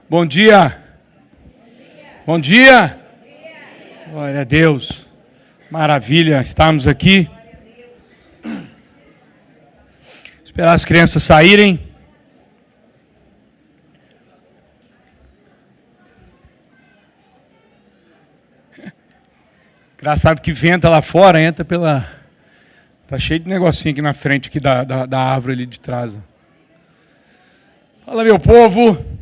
Bom dia. Bom dia. Glória a Deus. Maravilha estarmos aqui. Esperar as crianças saírem. Engraçado que venta lá fora, entra pela... Tá cheio de negocinho aqui na frente aqui da árvore ali de trás. Fala, meu povo.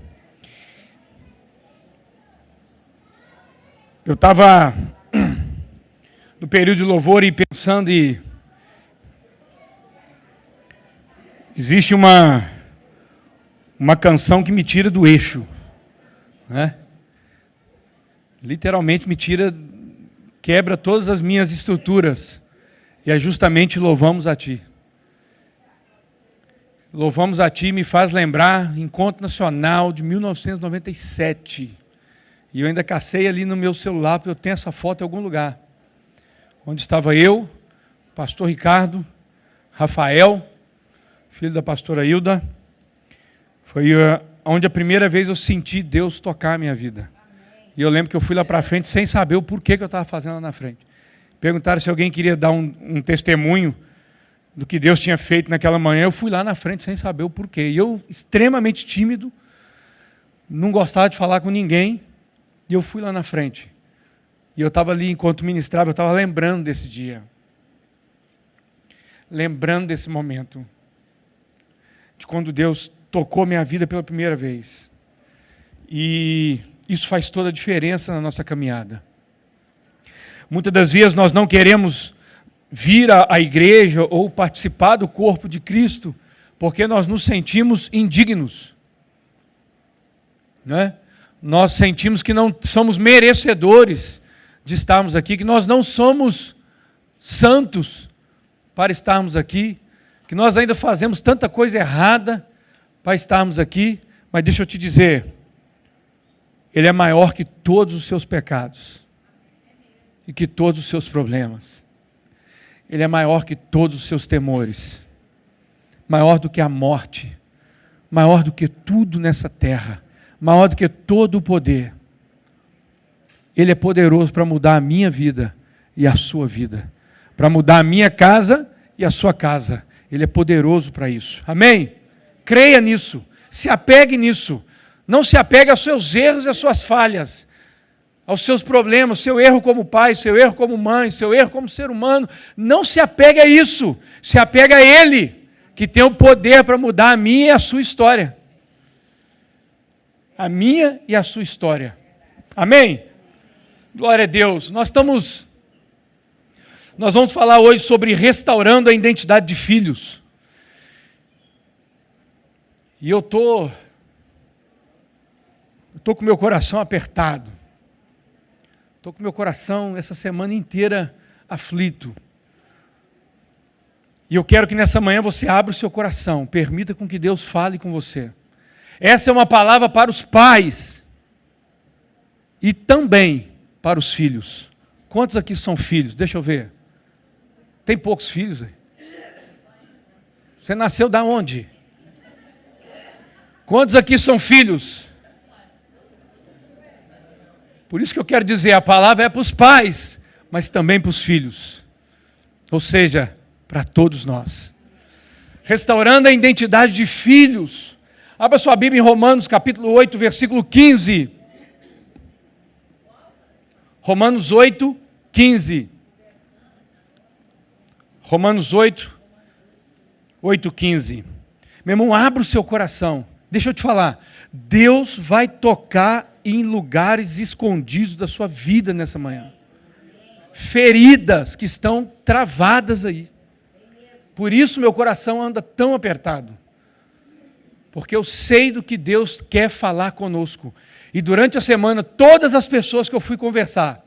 Eu estava no período de louvor e pensando e existe uma canção que me tira do eixo, né? Literalmente me tira, quebra todas as minhas estruturas, e é justamente Louvamos a Ti. Louvamos a Ti me faz lembrar Encontro Nacional de 1997. E eu ainda cacei ali no meu celular, porque eu tenho essa foto em algum lugar. Onde estava eu, pastor Ricardo, Rafael, filho da pastora Hilda. Foi onde a primeira vez eu senti Deus tocar a minha vida. E eu lembro que eu fui lá para frente sem saber o porquê que eu estava fazendo lá na frente. Perguntaram se alguém queria dar um testemunho do que Deus tinha feito naquela manhã. Eu fui lá na frente sem saber o porquê. E eu, extremamente tímido, não gostava de falar com ninguém. E eu fui lá na frente. E eu estava ali, enquanto ministrava, eu estava lembrando desse dia. Lembrando desse momento. De quando Deus tocou minha vida pela primeira vez. E isso faz toda a diferença na nossa caminhada. Muitas das vezes nós não queremos vir à igreja ou participar do corpo de Cristo porque nós nos sentimos indignos. Né? Nós sentimos que não somos merecedores de estarmos aqui, que nós não somos santos para estarmos aqui, que nós ainda fazemos tanta coisa errada para estarmos aqui, mas deixa eu te dizer, Ele é maior que todos os seus pecados e que todos os seus problemas. Ele é maior que todos os seus temores, maior do que a morte, maior do que tudo nessa terra, maior do que todo o poder. Ele é poderoso para mudar a minha vida e a sua vida, para mudar a minha casa e a sua casa. Ele é poderoso para isso. Amém? Creia nisso, se apegue nisso. Não se apegue aos seus erros e às suas falhas, aos seus problemas, seu erro como pai, seu erro como mãe, seu erro como ser humano. Não se apegue a isso, se apegue a Ele, que tem o poder para mudar a minha e a sua história. A minha e a sua história. Amém? Glória a Deus. Nós vamos falar hoje sobre restaurando a identidade de filhos. E eu estou com meu coração apertado. Estou com meu coração essa semana inteira aflito. E eu quero que nessa manhã você abra o seu coração, permita com que Deus fale com você. Essa é uma palavra para os pais e também para os filhos. Quantos aqui são filhos? Deixa eu ver. Tem poucos filhos aí. Você nasceu da onde? Quantos aqui são filhos? Por isso que eu quero dizer, a palavra é para os pais, mas também para os filhos. Ou seja, para todos nós. Restaurando a identidade de filhos. Abra sua Bíblia em Romanos, capítulo 8, versículo 15. Romanos 8, 15. Romanos 8, 15. Meu irmão, abra o seu coração. Deixa eu te falar. Deus vai tocar em lugares escondidos da sua vida nessa manhã. Feridas que estão travadas aí. Por isso meu coração anda tão apertado. Porque eu sei do que Deus quer falar conosco. E durante a semana, todas as pessoas que eu fui conversar,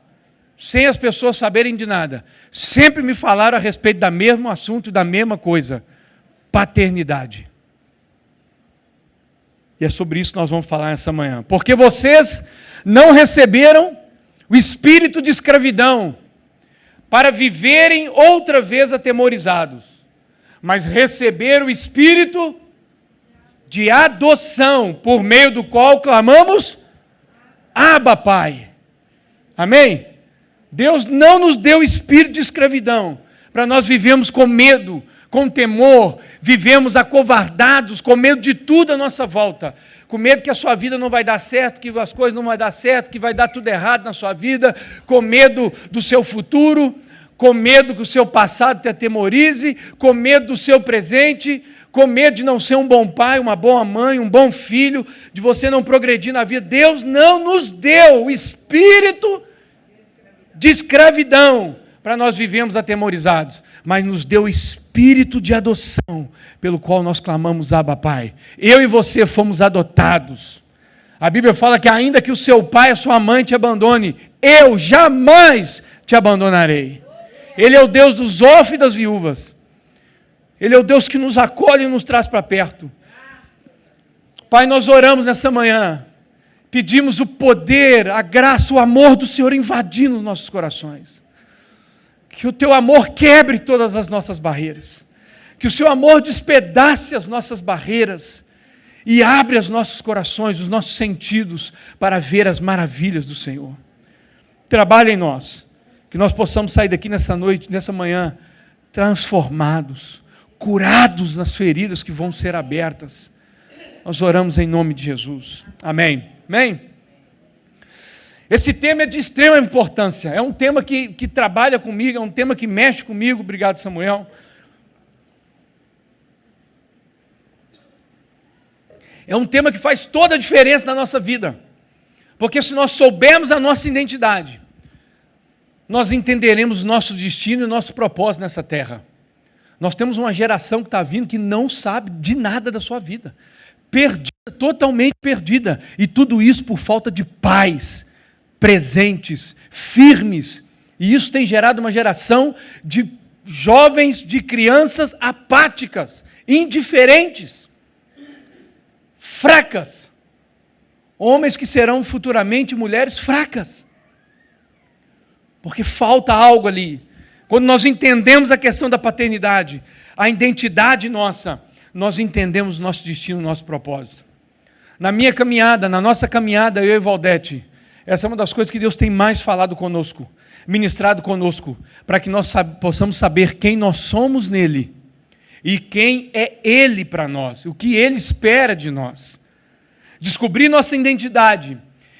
sem as pessoas saberem de nada, sempre me falaram a respeito do mesmo assunto e da mesma coisa. Paternidade. E é sobre isso que nós vamos falar essa manhã. Porque vocês não receberam o espírito de escravidão para viverem outra vez atemorizados, mas receberam o espírito de adoção, por meio do qual clamamos, Abba, Pai. Amém? Deus não nos deu espírito de escravidão, para nós vivemos com medo, com temor, vivemos acovardados, com medo de tudo à nossa volta, com medo que a sua vida não vai dar certo, que as coisas não vão dar certo, que vai dar tudo errado na sua vida, com medo do seu futuro, com medo que o seu passado te atemorize, com medo do seu presente, com medo de não ser um bom pai, uma boa mãe, um bom filho, de você não progredir na vida. Deus não nos deu o espírito de escravidão para nós vivemos atemorizados, mas nos deu o espírito de adoção, pelo qual nós clamamos, Abba, Pai. Eu e você fomos adotados. A Bíblia fala que ainda que o seu pai e a sua mãe te abandone, eu jamais te abandonarei. Ele é o Deus dos órfãos e das viúvas. Ele é o Deus que nos acolhe e nos traz para perto. Pai, nós oramos nessa manhã, pedimos o poder, a graça, o amor do Senhor invadir nos nossos corações. Que o teu amor quebre todas as nossas barreiras. Que o seu amor despedace as nossas barreiras e abre os nossos corações, os nossos sentidos para ver as maravilhas do Senhor. Trabalhe em nós, que nós possamos sair daqui nessa noite, nessa manhã, transformados, curados nas feridas que vão ser abertas. Nós oramos em nome de Jesus. Amém. Amém? Esse tema é de extrema importância. É um tema que trabalha comigo, é um tema que mexe comigo. Obrigado, Samuel. É um tema que faz toda a diferença na nossa vida. Porque se nós soubermos a nossa identidade, nós entenderemos o nosso destino e o nosso propósito nessa terra. Nós temos uma geração que está vindo que não sabe de nada da sua vida. Perdida, totalmente perdida. E tudo isso por falta de pais presentes, firmes. E isso tem gerado uma geração de jovens, de crianças apáticas, indiferentes, fracas. Homens que serão futuramente mulheres fracas. Porque falta algo ali. Quando nós entendemos a questão da paternidade, a identidade nossa, nós entendemos o nosso destino, o nosso propósito. Na minha caminhada, na nossa caminhada, eu e Valdete, essa é uma das coisas que Deus tem mais falado conosco, ministrado conosco, para que nós possamos saber quem nós somos nele e quem é Ele para nós, o que Ele espera de nós. Descobrir nossa identidade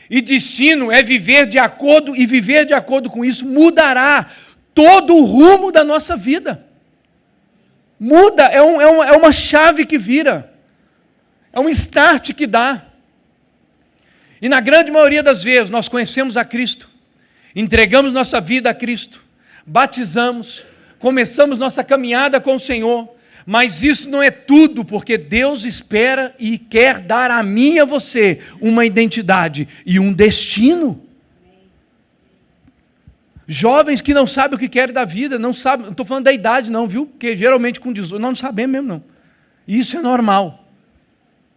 e destino é viver de acordo, e viver de acordo com isso mudará todo o rumo da nossa vida. Muda, é uma chave que vira, é um start que dá. E na grande maioria das vezes nós conhecemos a Cristo, entregamos nossa vida a Cristo, batizamos, começamos nossa caminhada com o Senhor, mas isso não é tudo, porque Deus espera e quer dar a mim e a você uma identidade e um destino. Jovens que não sabem o que querem da vida, não sabem, não estou falando da idade não, viu? Porque geralmente com 18, nós não sabemos mesmo não. E isso é normal,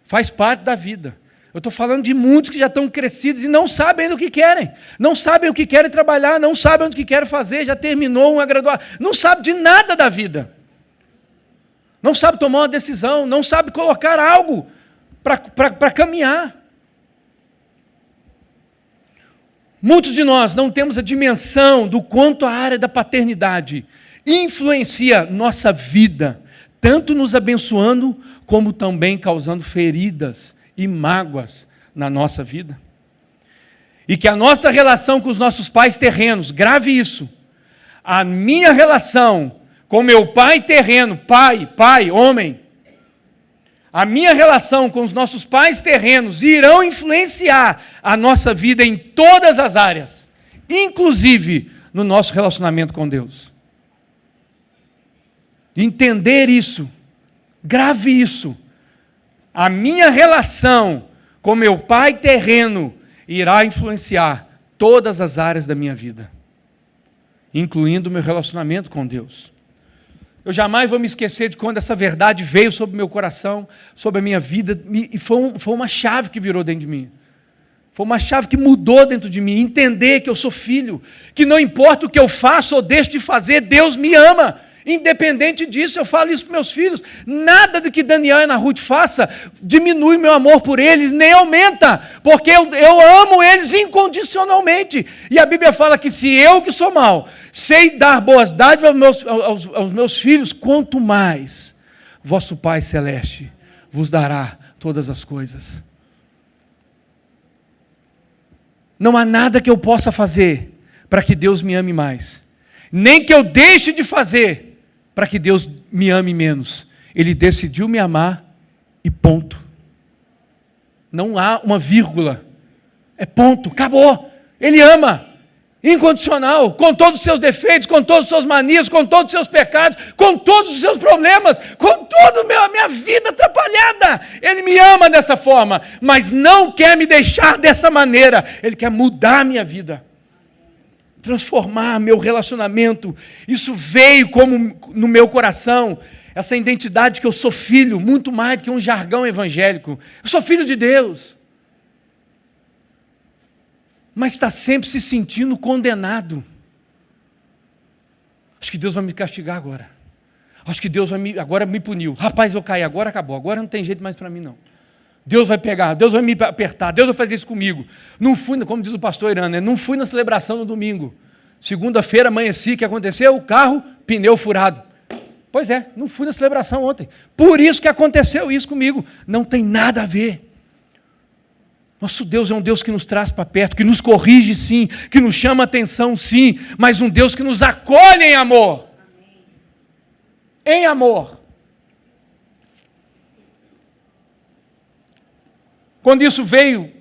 faz parte da vida. Eu estou falando de muitos que já estão crescidos e não sabem ainda o que querem. Não sabem o que querem trabalhar, não sabem o que querem fazer, já terminou uma graduação. Não sabe de nada da vida. Não sabe tomar uma decisão, não sabe colocar algo para caminhar. Muitos de nós não temos a dimensão do quanto a área da paternidade influencia nossa vida, tanto nos abençoando, como também causando feridas e mágoas na nossa vida. E que a nossa relação com os nossos pais terrenos, grave isso, a minha relação com meu pai terreno, pai, homem, a minha relação com os nossos pais terrenos irão influenciar a nossa vida em todas as áreas, inclusive no nosso relacionamento com Deus. Entender isso, grave isso. A minha relação com meu pai terreno irá influenciar todas as áreas da minha vida, incluindo o meu relacionamento com Deus. Eu jamais vou me esquecer de quando essa verdade veio sobre o meu coração, sobre a minha vida, e foi uma chave que virou dentro de mim. Foi uma chave que mudou dentro de mim, entender que eu sou filho, que não importa o que eu faço ou deixo de fazer, Deus me ama, Independente disso, eu falo isso para meus filhos. Nada do que Daniel e Ana Ruth faça diminui meu amor por eles, nem aumenta, porque eu amo eles incondicionalmente. E a Bíblia fala que se eu, que sou mau, sei dar boas dádivas aos meus filhos, quanto mais vosso Pai Celeste vos dará todas as coisas. Não há nada que eu possa fazer para que Deus me ame mais, nem que eu deixe de fazer para que Deus me ame menos. Ele decidiu me amar e ponto. Não há uma vírgula. É ponto, acabou. Ele ama, incondicional, com todos os seus defeitos, com todas as suas manias, com todos os seus pecados, com todos os seus problemas, com toda a minha vida atrapalhada. Ele me ama dessa forma, mas não quer me deixar dessa maneira. Ele quer mudar a minha vida, transformar meu relacionamento. Isso veio como no meu coração, essa identidade que eu sou filho, muito mais do que um jargão evangélico. Eu sou filho de Deus, mas está sempre se sentindo condenado. Acho que Deus vai me castigar agora. Acho que Deus agora me puniu. Rapaz, eu caí, agora acabou, agora não tem jeito mais para mim não. Deus vai pegar, Deus vai me apertar, Deus vai fazer isso comigo. Não fui, como diz o pastor Irã, não fui na celebração no domingo. Segunda-feira amanheci, o que aconteceu? O carro, pneu furado. Pois é, não fui na celebração ontem. Por isso que aconteceu isso comigo. Não tem nada a ver. Nosso Deus é um Deus que nos traz para perto, que nos corrige sim, que nos chama a atenção sim, mas um Deus que nos acolhe em amor. Em amor. Quando isso veio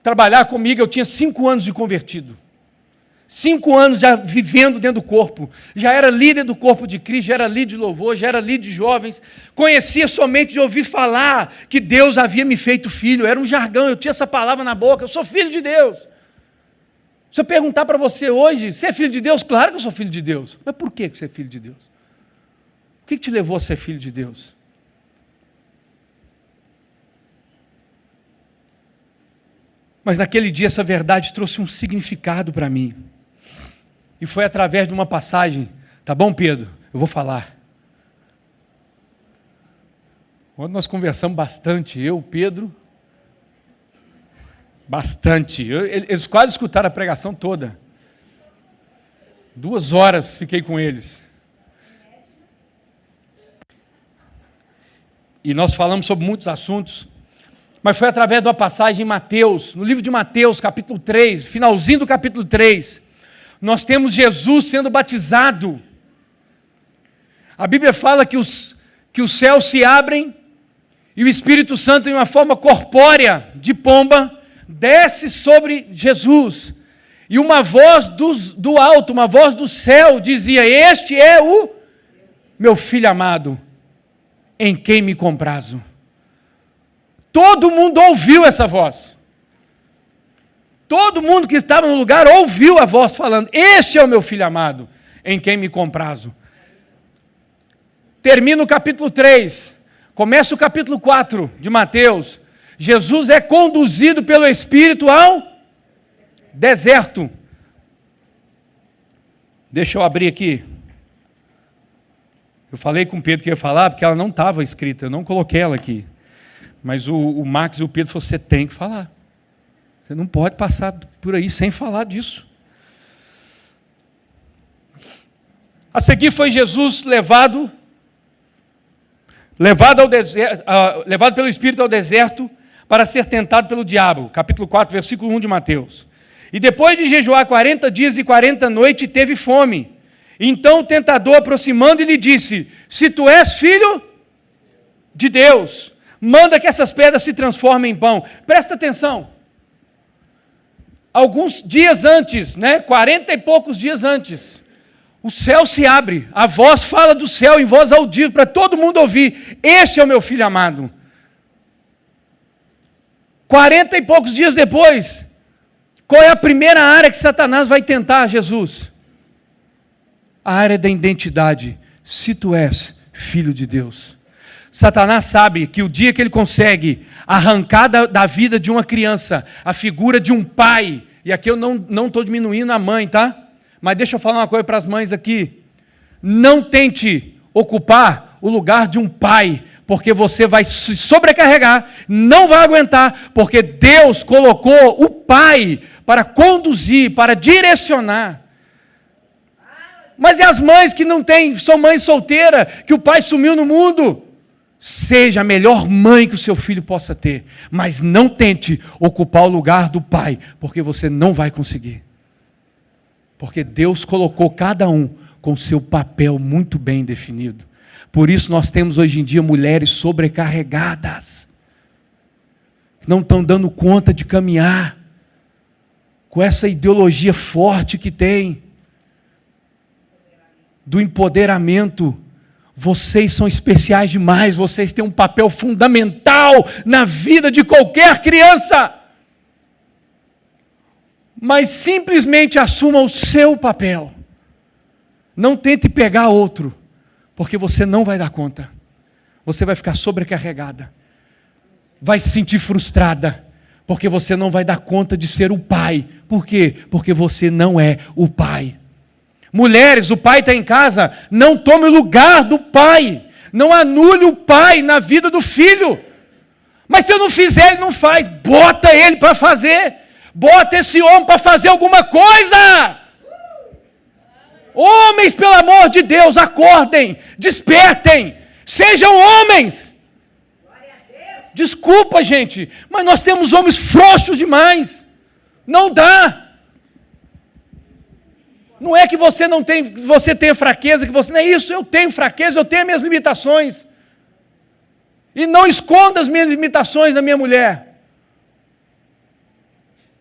trabalhar comigo, eu tinha 5 anos de convertido. 5 anos já vivendo dentro do corpo. Já era líder do corpo de Cristo, já era líder de louvor, já era líder de jovens. Conhecia somente de ouvir falar que Deus havia me feito filho. Era um jargão, eu tinha essa palavra na boca. Eu sou filho de Deus. Se eu perguntar para você hoje, você é filho de Deus? Claro que eu sou filho de Deus. Mas por que você é filho de Deus? O que te levou a ser filho de Deus? Mas naquele dia essa verdade trouxe um significado para mim. E foi através de uma passagem. Tá bom, Pedro? Eu vou falar. Ontem nós conversamos bastante, eu, Pedro. Bastante. Eles quase escutaram a pregação toda. 2 horas fiquei com eles. E nós falamos sobre muitos assuntos. Mas foi através de uma passagem em Mateus, no livro de Mateus, capítulo 3, finalzinho do capítulo 3, nós temos Jesus sendo batizado. A Bíblia fala que os céus se abrem e o Espírito Santo, em uma forma corpórea de pomba, desce sobre Jesus. E uma voz do alto, uma voz do céu dizia: este é o meu filho amado, em quem me comprazo. Todo mundo ouviu essa voz. Todo mundo que estava no lugar ouviu a voz falando: este é o meu filho amado, em quem me comprazo. Termina o capítulo 3, começa o capítulo 4 de Mateus. Jesus é conduzido pelo Espírito ao deserto. Deixa eu abrir aqui. Eu falei com o Pedro que ia falar, porque ela não estava escrita, eu não coloquei ela aqui. Mas o Max e o Pedro falaram: você tem que falar. Você não pode passar por aí sem falar disso. A seguir foi Jesus levado pelo Espírito ao deserto para ser tentado pelo diabo. Capítulo 4, versículo 1 de Mateus. E depois de jejuar 40 dias e 40 noites, teve fome. Então o tentador, aproximando, lhe disse: se tu és filho de Deus, manda que essas pedras se transformem em pão. Presta atenção. Alguns dias antes, 40 e poucos dias antes, o céu se abre, a voz fala do céu em voz audível para todo mundo ouvir: este é o meu filho amado. 40 e poucos dias depois, qual é a primeira área que Satanás vai tentar Jesus? A área da identidade. Se tu és filho de Deus. Satanás sabe que o dia que ele consegue arrancar da vida de uma criança a figura de um pai, e aqui eu não estou diminuindo a mãe, tá? Mas deixa eu falar uma coisa para as mães aqui. Não tente ocupar o lugar de um pai, porque você vai se sobrecarregar, não vai aguentar, porque Deus colocou o pai para conduzir, para direcionar. Mas e as mães que não têm, são mães solteiras, que o pai sumiu no mundo? Seja a melhor mãe que o seu filho possa ter, mas não tente ocupar o lugar do pai, porque você não vai conseguir. Porque Deus colocou cada um com seu papel muito bem definido. Por isso nós temos hoje em dia mulheres sobrecarregadas, não estão dando conta de caminhar, com essa ideologia forte que tem, do empoderamento. Vocês são especiais demais, vocês têm um papel fundamental na vida de qualquer criança. Mas simplesmente assuma o seu papel. Não tente pegar outro, porque você não vai dar conta. Você vai ficar sobrecarregada. Vai se sentir frustrada, porque você não vai dar conta de ser o pai. Por quê? Porque você não é o pai. Mulheres, o pai está em casa, não tome o lugar do pai. Não anule o pai na vida do filho. Mas se eu não fizer, ele não faz. Bota ele para fazer. Bota esse homem para fazer alguma coisa. Homens, pelo amor de Deus, acordem, despertem, sejam homens. Desculpa, gente, mas nós temos homens frouxos demais. Não dá. Não é que você não tem, você tenha fraqueza, que você não é isso. Eu tenho fraqueza, eu tenho minhas limitações. E não esconda as minhas limitações da minha mulher.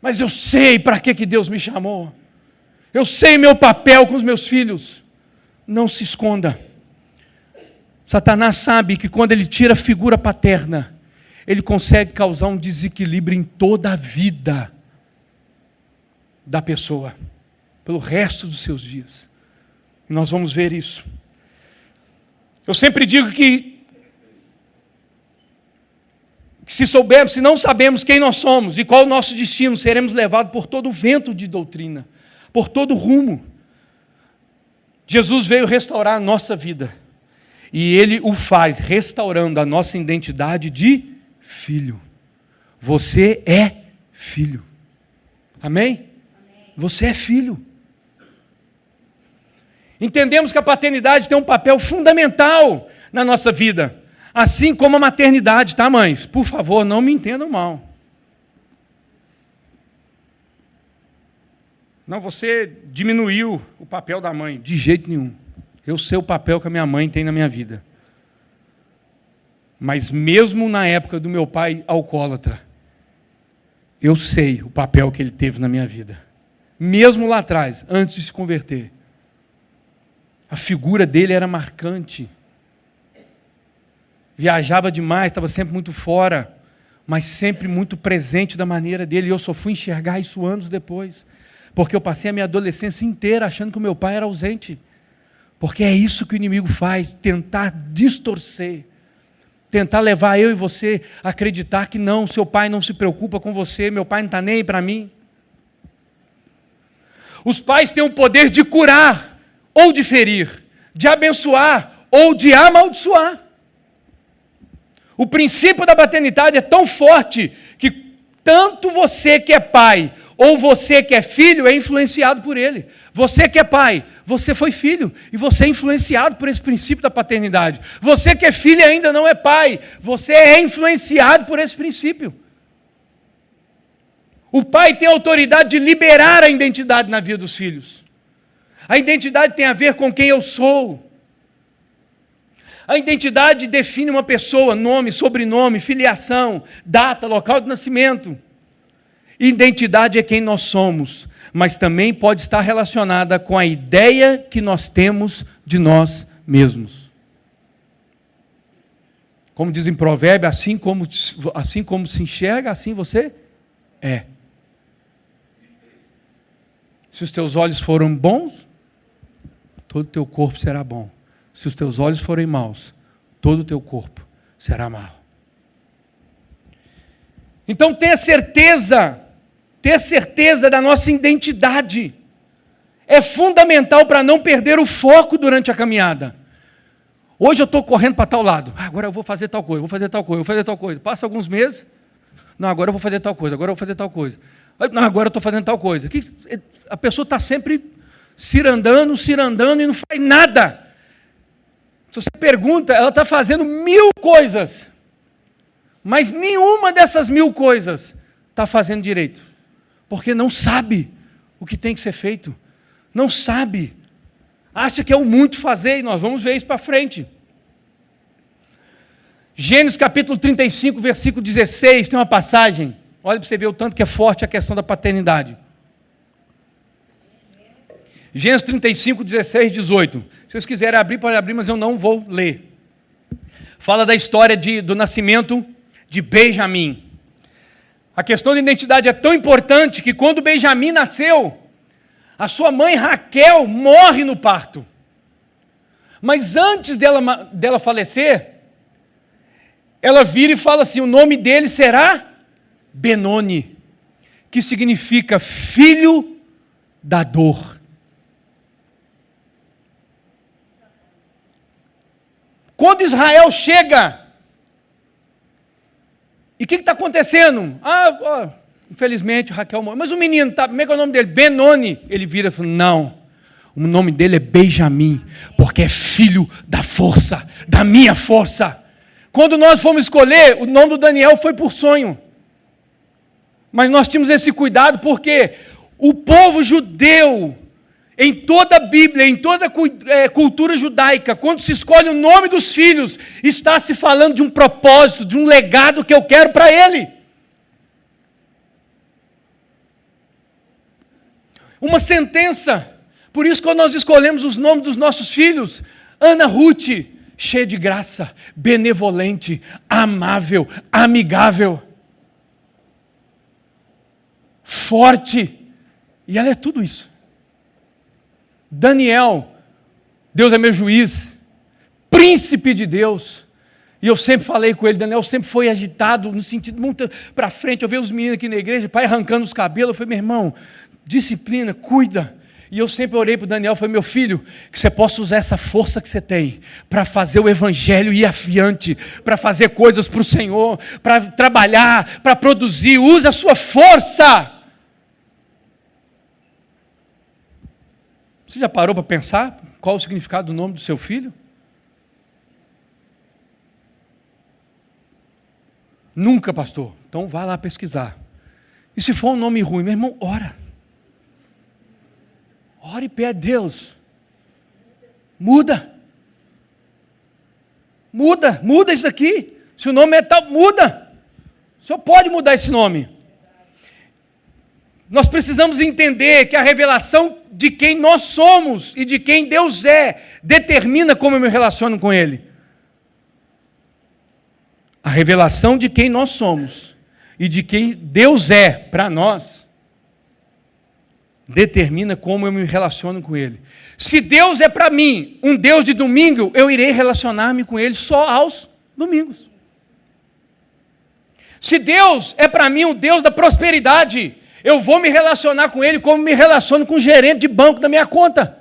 Mas eu sei para que Deus me chamou. Eu sei meu papel com os meus filhos. Não se esconda. Satanás sabe que quando ele tira a figura paterna, ele consegue causar um desequilíbrio em toda a vida da pessoa, pelo resto dos seus dias. E nós vamos ver isso. Eu sempre digo que se soubermos, se não sabemos quem nós somos e qual o nosso destino, seremos levados por todo o vento de doutrina, por todo rumo. Jesus veio restaurar a nossa vida. E Ele o faz restaurando a nossa identidade de filho. Você é filho. Amém? Amém. Você é filho. Entendemos que a paternidade tem um papel fundamental na nossa vida. Assim como a maternidade, tá, mães? Por favor, não me entendam mal. Não, você diminuiu o papel da mãe. De jeito nenhum. Eu sei o papel que a minha mãe tem na minha vida. Mas mesmo na época do meu pai alcoólatra, eu sei o papel que ele teve na minha vida. Mesmo lá atrás, antes de se converter. A figura dele era marcante. Viajava demais, estava sempre muito fora, mas sempre muito presente da maneira dele. E eu só fui enxergar isso anos depois. Porque eu passei a minha adolescência inteira achando que o meu pai era ausente. Porque é isso que o inimigo faz, tentar distorcer. Tentar levar eu e você a acreditar que não, seu pai não se preocupa com você, meu pai não está nem aí para mim. Os pais têm o poder de curar ou de ferir, de abençoar ou de amaldiçoar. O princípio da paternidade é tão forte que tanto você que é pai ou você que é filho é influenciado por ele. Você que é pai, você foi filho e você é influenciado por esse princípio da paternidade. Você que é filho e ainda não é pai, você é influenciado por esse princípio. O pai tem a autoridade de liberar a identidade na vida dos filhos. A identidade tem a ver com quem eu sou. A identidade define uma pessoa, nome, sobrenome, filiação, data, local de nascimento. Identidade é quem nós somos, mas também pode estar relacionada com a ideia que nós temos de nós mesmos. Como diz em Provérbio, assim como se enxerga, assim você é. Se os teus olhos forem bons, todo o teu corpo será bom. Se os teus olhos forem maus, todo o teu corpo será mau. Então tenha certeza da nossa identidade. é fundamental para não perder o foco durante a caminhada. Hoje eu estou correndo para tal lado. Agora eu vou fazer tal coisa, vou fazer tal coisa, vou fazer tal coisa. Passa alguns meses. Não, agora eu vou fazer tal coisa, agora eu vou fazer tal coisa. Não, agora eu estou fazendo tal coisa. A pessoa está sempre cirandando e não faz nada. Se você pergunta, ela está fazendo 1000 coisas. Mas nenhuma dessas 1000 coisas está fazendo direito. Porque não sabe o que tem que ser feito. Não sabe. Acha que é o muito fazer, e nós vamos ver isso para frente. Gênesis capítulo 35, versículo 16, tem uma passagem. Olha para você ver o tanto que é forte a questão da paternidade. Gênesis 35, 16, 18. Se vocês quiserem abrir, pode abrir, mas eu não vou ler. Fala da história do nascimento de Benjamim. A questão da identidade é tão importante que quando Benjamim nasceu, a sua mãe Raquel morre no parto. Mas antes dela falecer, ela vira e fala assim, o nome dele será Benoni, que significa filho da dor. Quando Israel chega, e o que está acontecendo? Infelizmente Raquel morreu, mas o menino, como é que é o nome dele? Benoni. Ele vira e fala, não, o nome dele é Benjamim, porque é filho da força, da minha força. Quando nós fomos escolher, o nome do Daniel foi por sonho. Mas nós tínhamos esse cuidado porque o povo judeu, em toda a Bíblia, em toda a cultura judaica, quando se escolhe o nome dos filhos, está se falando de um propósito, de um legado que eu quero para ele. Uma sentença. Por isso, quando nós escolhemos os nomes dos nossos filhos, Ana Ruth, cheia de graça, benevolente, amável, amigável, forte, e ela é tudo isso. Daniel, Deus é meu juiz, príncipe de Deus, e eu sempre falei com ele, Daniel sempre foi agitado, no sentido muito para frente, eu vejo os meninos aqui na igreja, pai arrancando os cabelos, eu falei, meu irmão, disciplina, cuida. E eu sempre orei para o Daniel, falei, meu filho, que você possa usar essa força que você tem para fazer o evangelho ir afiante, para fazer coisas para o Senhor, para trabalhar, para produzir, use a sua força. Você já parou para pensar qual o significado do nome do seu filho? Nunca, pastor. Então vá lá pesquisar. E se for um nome ruim, meu irmão, ora. Ore e pede a Deus. Muda. Muda isso daqui. Se o nome é tal, muda. O senhor pode mudar esse nome. Nós precisamos entender que a revelação de quem nós somos e de quem Deus é, determina como eu me relaciono com Ele. A revelação de quem nós somos e de quem Deus é para nós, determina como eu me relaciono com Ele. Se Deus é para mim um Deus de domingo, eu irei relacionar-me com Ele só aos domingos. Se Deus é para mim um Deus da prosperidade, eu vou me relacionar com Ele como me relaciono com o gerente de banco da minha conta.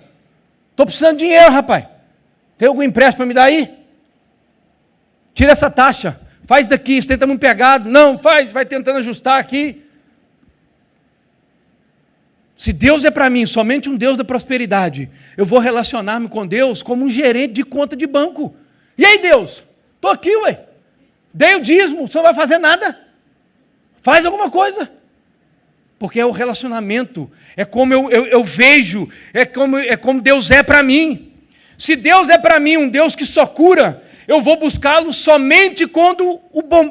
Estou precisando de dinheiro, rapaz. Tem algum empréstimo para me dar aí? Tira essa taxa. Faz daqui, você tenta muito pegado. Não, faz, vai tentando ajustar aqui. Se Deus é para mim somente um Deus da prosperidade, eu vou relacionar-me com Deus como um gerente de conta de banco. E aí, Deus? Estou aqui, ué. Dei o dízimo, você não vai fazer nada. Faz alguma coisa. Porque é o relacionamento, é como eu vejo, é como Deus é para mim. Se Deus é para mim um Deus que só cura, eu vou buscá-lo somente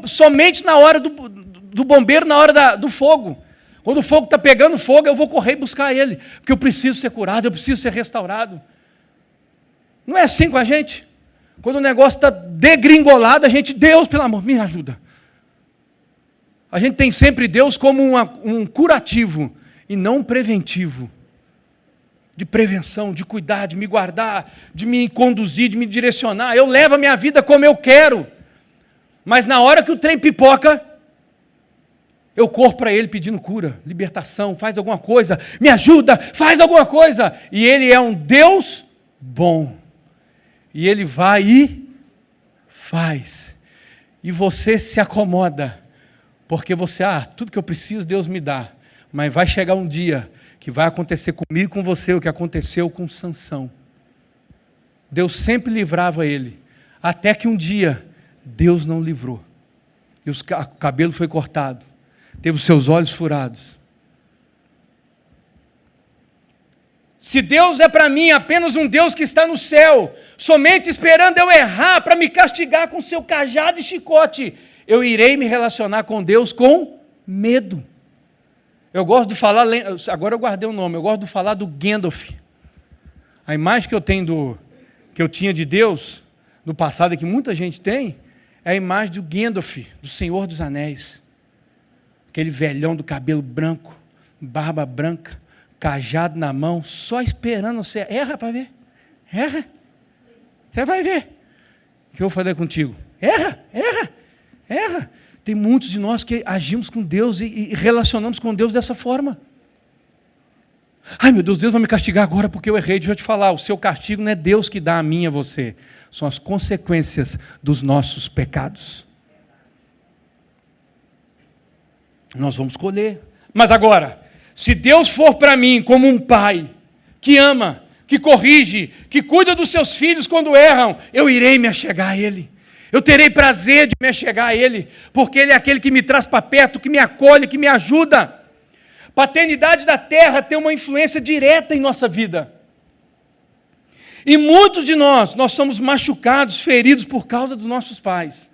somente na hora do bombeiro, na hora do fogo. Quando o fogo está pegando fogo, eu vou correr e buscar ele, porque eu preciso ser curado, eu preciso ser restaurado. Não é assim com a gente? Quando o negócio está degringolado, a gente, Deus, pelo amor, me ajuda. A gente tem sempre Deus como um curativo e não um preventivo. De prevenção, de cuidar, de me guardar, de me conduzir, de me direcionar. Eu levo a minha vida como eu quero. Mas na hora que o trem pipoca, Eu corro para Ele pedindo cura, libertação, faz alguma coisa, me ajuda, faz alguma coisa. E Ele é um Deus bom. E Ele vai e faz. E você se acomoda, porque você, tudo que eu preciso Deus me dá. Mas vai chegar um dia que vai acontecer comigo e com você o que aconteceu com Sansão. Deus sempre livrava ele, até que um dia Deus não livrou. E o cabelo foi cortado, teve os seus olhos furados. Se Deus é para mim apenas um Deus que está no céu, somente esperando eu errar para me castigar com seu cajado e chicote, eu irei me relacionar com Deus com medo. Eu gosto de falar, agora eu guardei o nome, eu gosto de falar do Gandalf. A imagem que eu tinha de Deus, no passado, que muita gente tem, é a imagem do Gandalf, do Senhor dos Anéis. Aquele velhão do cabelo branco, barba branca, cajado na mão, só esperando você. Erra para ver. Erra. Você vai ver. O que eu falei contigo? Erra. Tem muitos de nós que agimos com Deus e relacionamos com Deus dessa forma. Ai meu Deus, Deus vai me castigar agora porque eu errei. Deixa eu te falar, o seu castigo não é Deus que dá a mim e a você. São as consequências dos nossos pecados. Nós vamos colher. Mas agora, se Deus for para mim como um pai que ama, que corrige, que cuida dos seus filhos quando erram, eu irei me achegar a Ele. Eu terei prazer de me achegar a Ele, porque Ele é aquele que me traz para perto, que me acolhe, que me ajuda. Paternidade da terra tem uma influência direta em nossa vida. E muitos de nós somos machucados, feridos por causa dos nossos pais.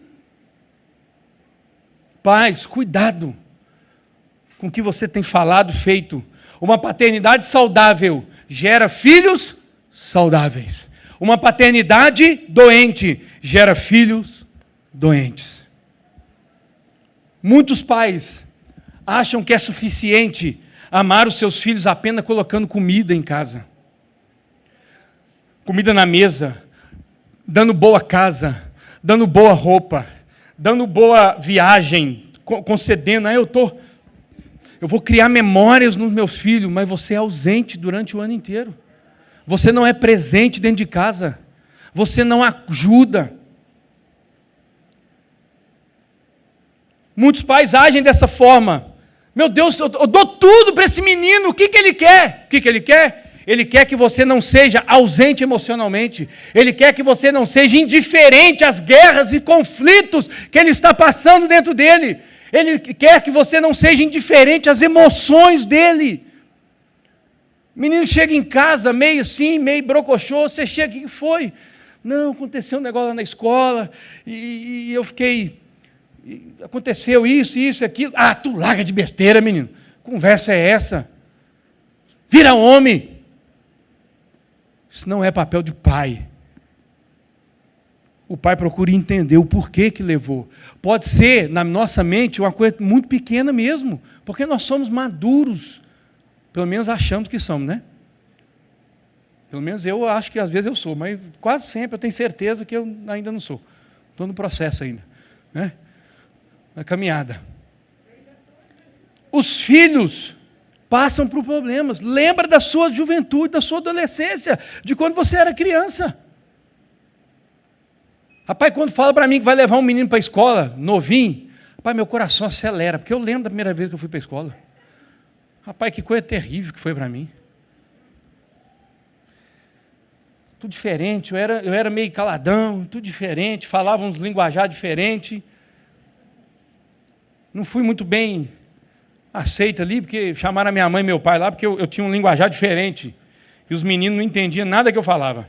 Pais, cuidado com o que você tem falado, feito. Uma paternidade saudável gera filhos saudáveis. Uma paternidade doente gera filhos doentes. Muitos pais acham que é suficiente amar os seus filhos apenas colocando comida em casa. Comida na mesa, dando boa casa, dando boa roupa, dando boa viagem, concedendo, eu vou criar memórias nos meus filhos, mas você é ausente durante o ano inteiro. Você não é presente dentro de casa. Você não ajuda. Muitos pais agem dessa forma. Meu Deus, eu dou tudo para esse menino. O que ele quer? O que ele quer? Ele quer que você não seja ausente emocionalmente. Ele quer que você não seja indiferente às guerras e conflitos que ele está passando dentro dele. Ele quer que você não seja indiferente às emoções dele. O menino chega em casa meio assim, meio brocochô, você chega, o que foi? Não, aconteceu um negócio lá na escola, e eu fiquei, aconteceu isso, aquilo. Tu larga de besteira, menino. Conversa é essa? Vira homem. Isso não é papel de pai. O pai procura entender o porquê que levou. Pode ser, na nossa mente, uma coisa muito pequena mesmo, porque nós somos maduros. Pelo menos achamos que somos, né? Pelo menos eu acho que às vezes eu sou, mas quase sempre eu tenho certeza que eu ainda não sou. Estou no processo ainda, né? Na caminhada. Os filhos passam por problemas. Lembra da sua juventude, da sua adolescência, de quando você era criança. Rapaz, quando fala para mim que vai levar um menino para a escola, novinho, rapaz, meu coração acelera, porque eu lembro da primeira vez que eu fui para a escola. Rapaz, que coisa terrível que foi para mim. Tudo diferente, eu era meio caladão, tudo diferente, falava uns linguajar diferente. Não fui muito bem aceito ali, porque chamaram a minha mãe e meu pai lá, porque eu tinha um linguajar diferente. E os meninos não entendiam nada que eu falava.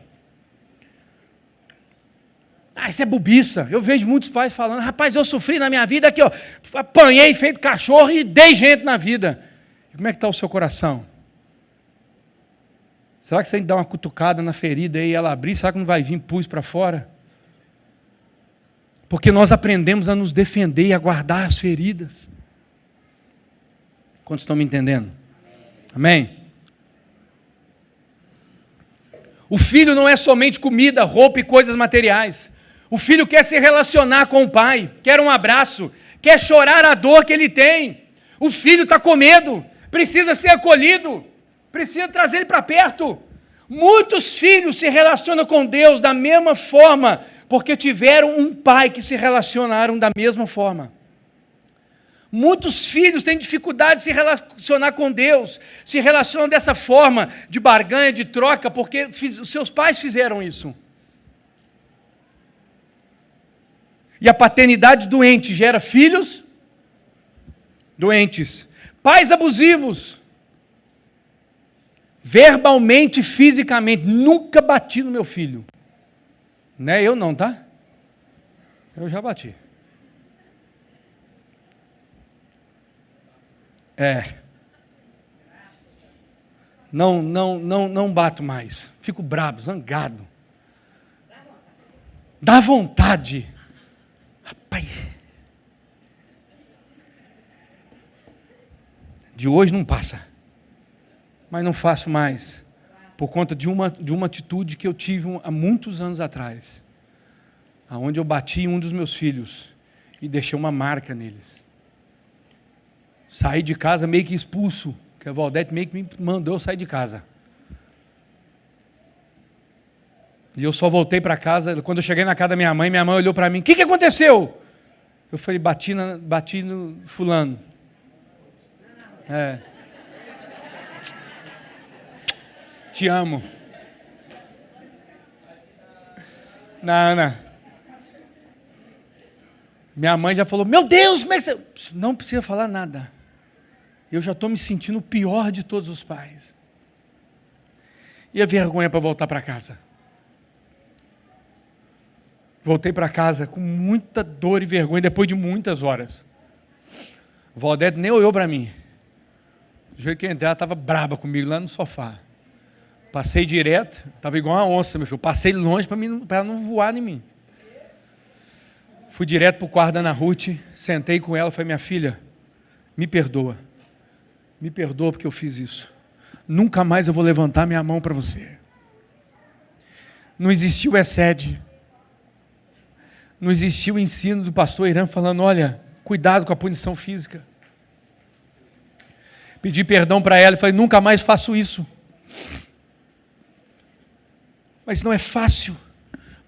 Isso é bobiça. Eu vejo muitos pais falando, rapaz, eu sofri na minha vida aqui, apanhei feito cachorro e dei gente na vida. E como é que está o seu coração? Será que você tem que dar uma cutucada na ferida e ela abrir? Será que não vai vir pus para fora? Porque nós aprendemos a nos defender e a guardar as feridas. Quantos estão me entendendo? Amém? O filho não é somente comida, roupa e coisas materiais. O filho quer se relacionar com o pai, quer um abraço, quer chorar a dor que ele tem. O filho está com medo, precisa ser acolhido, precisa trazer ele para perto. Muitos filhos se relacionam com Deus da mesma forma, porque tiveram um pai que se relacionaram da mesma forma. Muitos filhos têm dificuldade de se relacionar com Deus, se relacionam dessa forma, de barganha, de troca, porque os seus pais fizeram isso. E a paternidade doente gera filhos doentes. Pais abusivos, verbalmente e fisicamente. Nunca bati no meu filho. Não é eu não, tá? Eu já bati. Não bato mais. Fico brabo, zangado. Dá vontade. Rapaz. De hoje não passa. Mas não faço mais. Por conta de uma atitude que eu tive há muitos anos atrás. Onde eu bati em um dos meus filhos. E deixei uma marca neles. Saí de casa meio que expulso, que a Valdete meio que me mandou eu sair de casa. E eu só voltei para casa, quando eu cheguei na casa da minha mãe olhou para mim, o que aconteceu? Eu falei, bati no fulano. Te amo. Não. Minha mãe já falou, meu Deus, como é que você... Não precisa falar nada. Eu já estou me sentindo o pior de todos os pais. E a vergonha para voltar para casa? Voltei para casa com muita dor e vergonha, depois de muitas horas. O Valdete nem olhou para mim. Do jeito que eu entrei, ela estava braba comigo lá no sofá. Passei direto, estava igual uma onça, meu filho. Passei longe para ela não voar em mim. Fui direto para o quarto da Ana Ruth, sentei com ela e falei, minha filha, me perdoa. Me perdoa porque eu fiz isso. Nunca mais eu vou levantar minha mão para você. Não existiu excede. Não existiu o ensino do pastor Irã falando, olha, cuidado com a punição física. Pedi perdão para ela e falei, nunca mais faço isso. Mas não é fácil.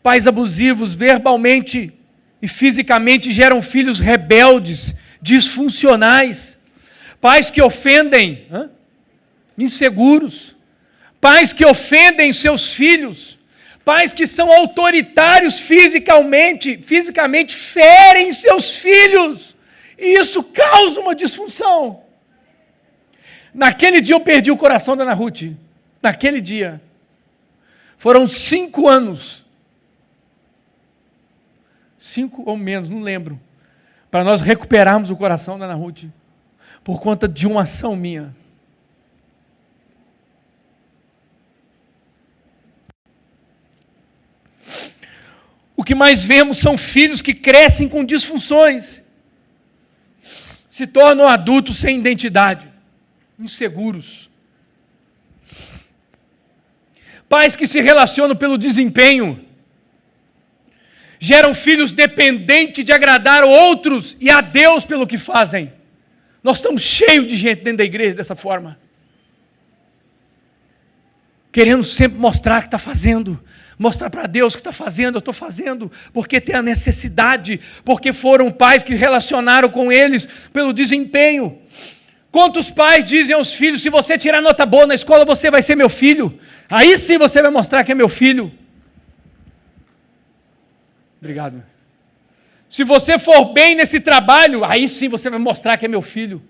Pais abusivos, verbalmente e fisicamente, geram filhos rebeldes, disfuncionais. Pais que ofendem, inseguros. Pais que ofendem seus filhos. Pais que são autoritários fisicamente, ferem seus filhos. E isso causa uma disfunção. Naquele dia eu perdi o coração da Ana Ruth. Naquele dia. Foram 5 anos. 5 ou menos, não lembro. Para nós recuperarmos o coração da Ana Ruth. Por conta de uma ação minha. O que mais vemos são filhos que crescem com disfunções. Se tornam adultos sem identidade. Inseguros. Pais que se relacionam pelo desempenho. Geram filhos dependentes de agradar outros e a Deus pelo que fazem. Nós estamos cheios de gente dentro da igreja dessa forma. Querendo sempre mostrar que está fazendo. Mostrar para Deus que está fazendo, eu estou fazendo. Porque tem a necessidade. Porque foram pais que relacionaram com eles pelo desempenho. Quantos pais dizem aos filhos, se você tirar nota boa na escola, você vai ser meu filho. Aí sim você vai mostrar que é meu filho. Obrigado. Se você for bem nesse trabalho, aí sim você vai mostrar que é meu filho.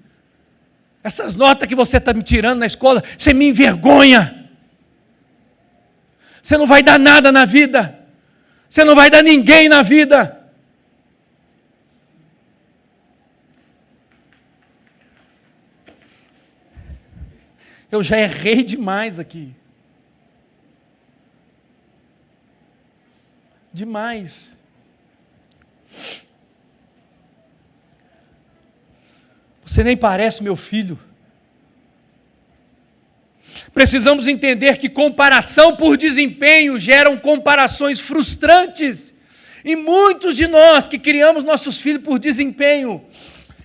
Essas notas que você está me tirando na escola, você me envergonha. Você não vai dar nada na vida. Você não vai dar ninguém na vida. Eu já errei demais aqui. Demais. Você nem parece meu filho. Precisamos entender que comparação por desempenho geram comparações frustrantes. E muitos de nós que criamos nossos filhos por desempenho,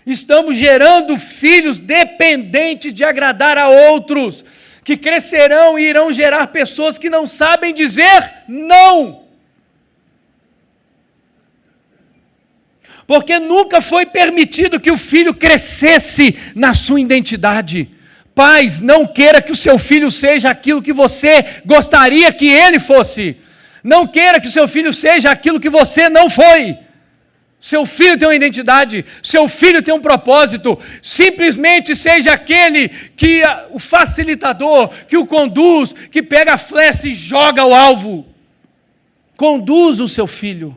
Estamos gerando filhos dependentes de agradar a outros, que crescerão e irão gerar pessoas que não sabem dizer não. Porque nunca foi permitido que o filho crescesse na sua identidade. Pais, não queira que o seu filho seja aquilo que você gostaria que ele fosse. Não queira que o seu filho seja aquilo que você não foi. Seu filho tem uma identidade, seu filho tem um propósito. Simplesmente seja aquele que o facilitador, que o conduz, que pega a flecha e joga ao alvo. Conduza o seu filho.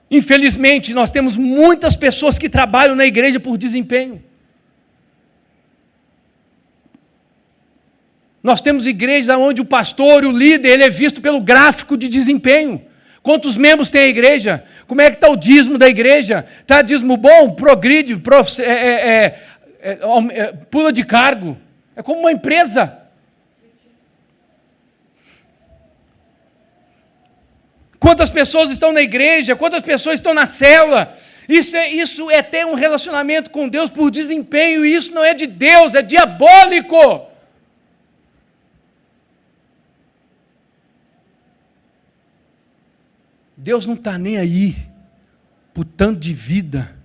Infelizmente, nós temos muitas pessoas que trabalham na igreja por desempenho. Nós temos igrejas onde o pastor, o líder, ele é visto pelo gráfico de desempenho. Quantos membros tem a igreja? Como é que está o dízimo da igreja? Está dízimo bom? Progride, pula de cargo. É como uma empresa. Quantas pessoas estão na igreja? Quantas pessoas estão na célula? Isso é ter um relacionamento com Deus por desempenho, e isso não é de Deus, é diabólico. Deus não está nem aí por tanto de vida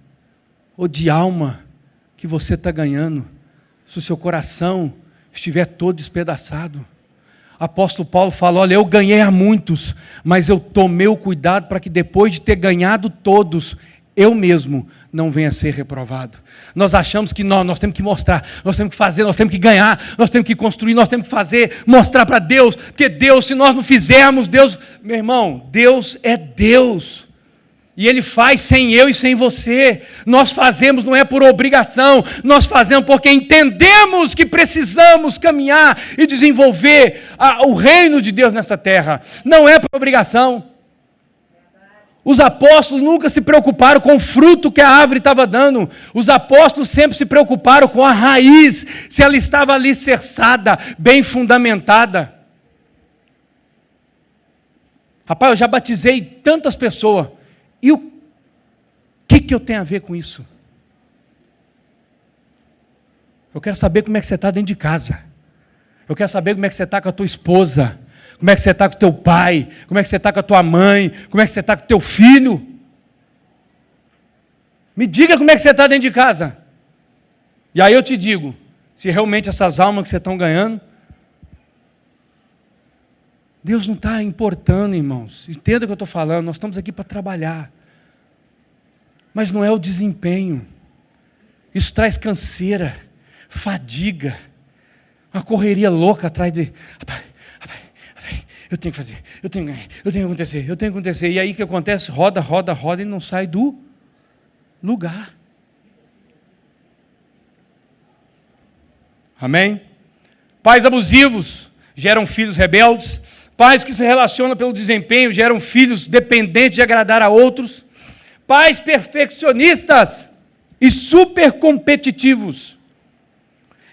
ou de alma que você está ganhando, se o seu coração estiver todo despedaçado. Apóstolo Paulo fala, olha, eu ganhei a muitos, mas eu tomei o cuidado para que depois de ter ganhado todos, eu mesmo não venha a ser reprovado. Nós achamos que nós temos que mostrar, nós temos que fazer, nós temos que ganhar, nós temos que construir, nós temos que fazer, mostrar para Deus, porque Deus, se nós não fizermos, Deus, meu irmão, Deus é Deus. E Ele faz sem eu e sem você. Nós fazemos não é por obrigação, nós fazemos porque entendemos que precisamos caminhar e desenvolver o reino de Deus nessa terra. Não é por obrigação. Os apóstolos nunca se preocuparam com o fruto que a árvore estava dando. Os apóstolos sempre se preocuparam com a raiz, se ela estava alicerçada, bem fundamentada. Rapaz, eu já batizei tantas pessoas. E o que eu tenho a ver com isso? Eu quero saber como é que você está dentro de casa. Eu quero saber como é que você está com a tua esposa. Como é que você está com o teu pai? Como é que você está com a tua mãe? Como é que você está com o teu filho? Me diga como é que você está dentro de casa. E aí eu te digo, se realmente essas almas que você estão ganhando, Deus não está importando, irmãos. Entenda o que eu estou falando, nós estamos aqui para trabalhar. Mas não é o desempenho. Isso traz canseira, fadiga, uma correria louca atrás de... Eu tenho que fazer, eu tenho que ganhar, eu tenho que acontecer. E aí o que acontece? Roda e não sai do lugar. Amém? Pais abusivos geram filhos rebeldes. Pais que se relacionam pelo desempenho geram filhos dependentes de agradar a outros. Pais perfeccionistas e super competitivos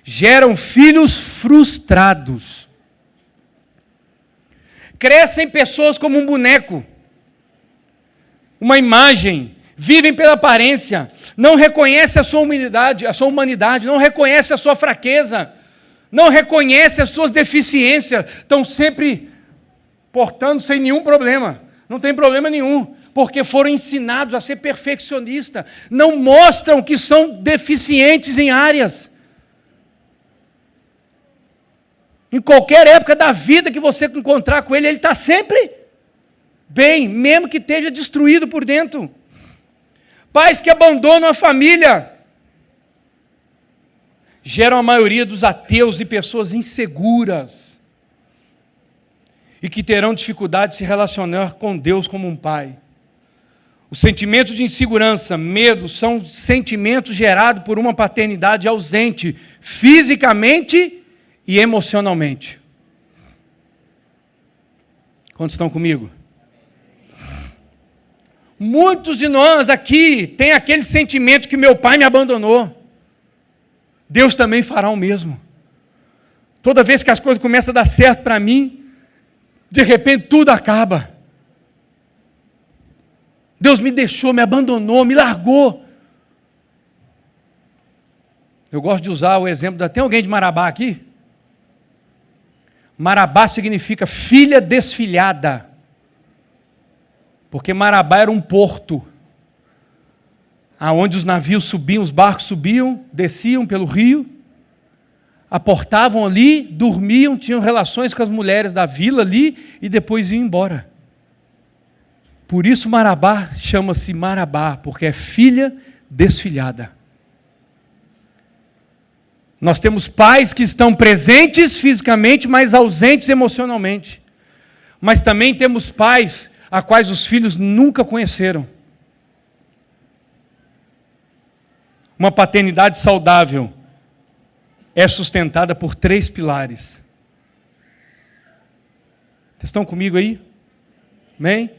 geram filhos frustrados. Crescem pessoas como um boneco, uma imagem, vivem pela aparência, não reconhecem a sua humanidade, não reconhecem a sua fraqueza, não reconhecem as suas deficiências, estão sempre portando sem nenhum problema, não tem problema nenhum, porque foram ensinados a ser perfeccionistas, não mostram que são deficientes em áreas. Em qualquer época da vida que você encontrar com ele está sempre bem, mesmo que esteja destruído por dentro. Pais que abandonam a família geram a maioria dos ateus e pessoas inseguras e que terão dificuldade de se relacionar com Deus como um pai. Os sentimentos de insegurança, medo, são sentimentos gerados por uma paternidade ausente, fisicamente e emocionalmente. Quantos estão comigo? Muitos de nós aqui têm aquele sentimento que meu pai me abandonou. Deus também fará o mesmo. Toda vez que as coisas começam a dar certo para mim, de repente tudo acaba. Deus me deixou, me abandonou, me largou. Eu gosto de usar o exemplo, tem alguém de Marabá aqui? Marabá significa filha desfilhada. Porque Marabá era um porto, aonde os navios subiam, os barcos subiam, desciam pelo rio, aportavam ali, dormiam, tinham relações com as mulheres da vila ali e depois iam embora. Por isso Marabá chama-se Marabá, porque é filha desfilhada. Nós temos pais que estão presentes fisicamente, mas ausentes emocionalmente. Mas também temos pais a quais os filhos nunca conheceram. Uma paternidade saudável é sustentada por 3 pilares. Vocês estão comigo aí? Amém?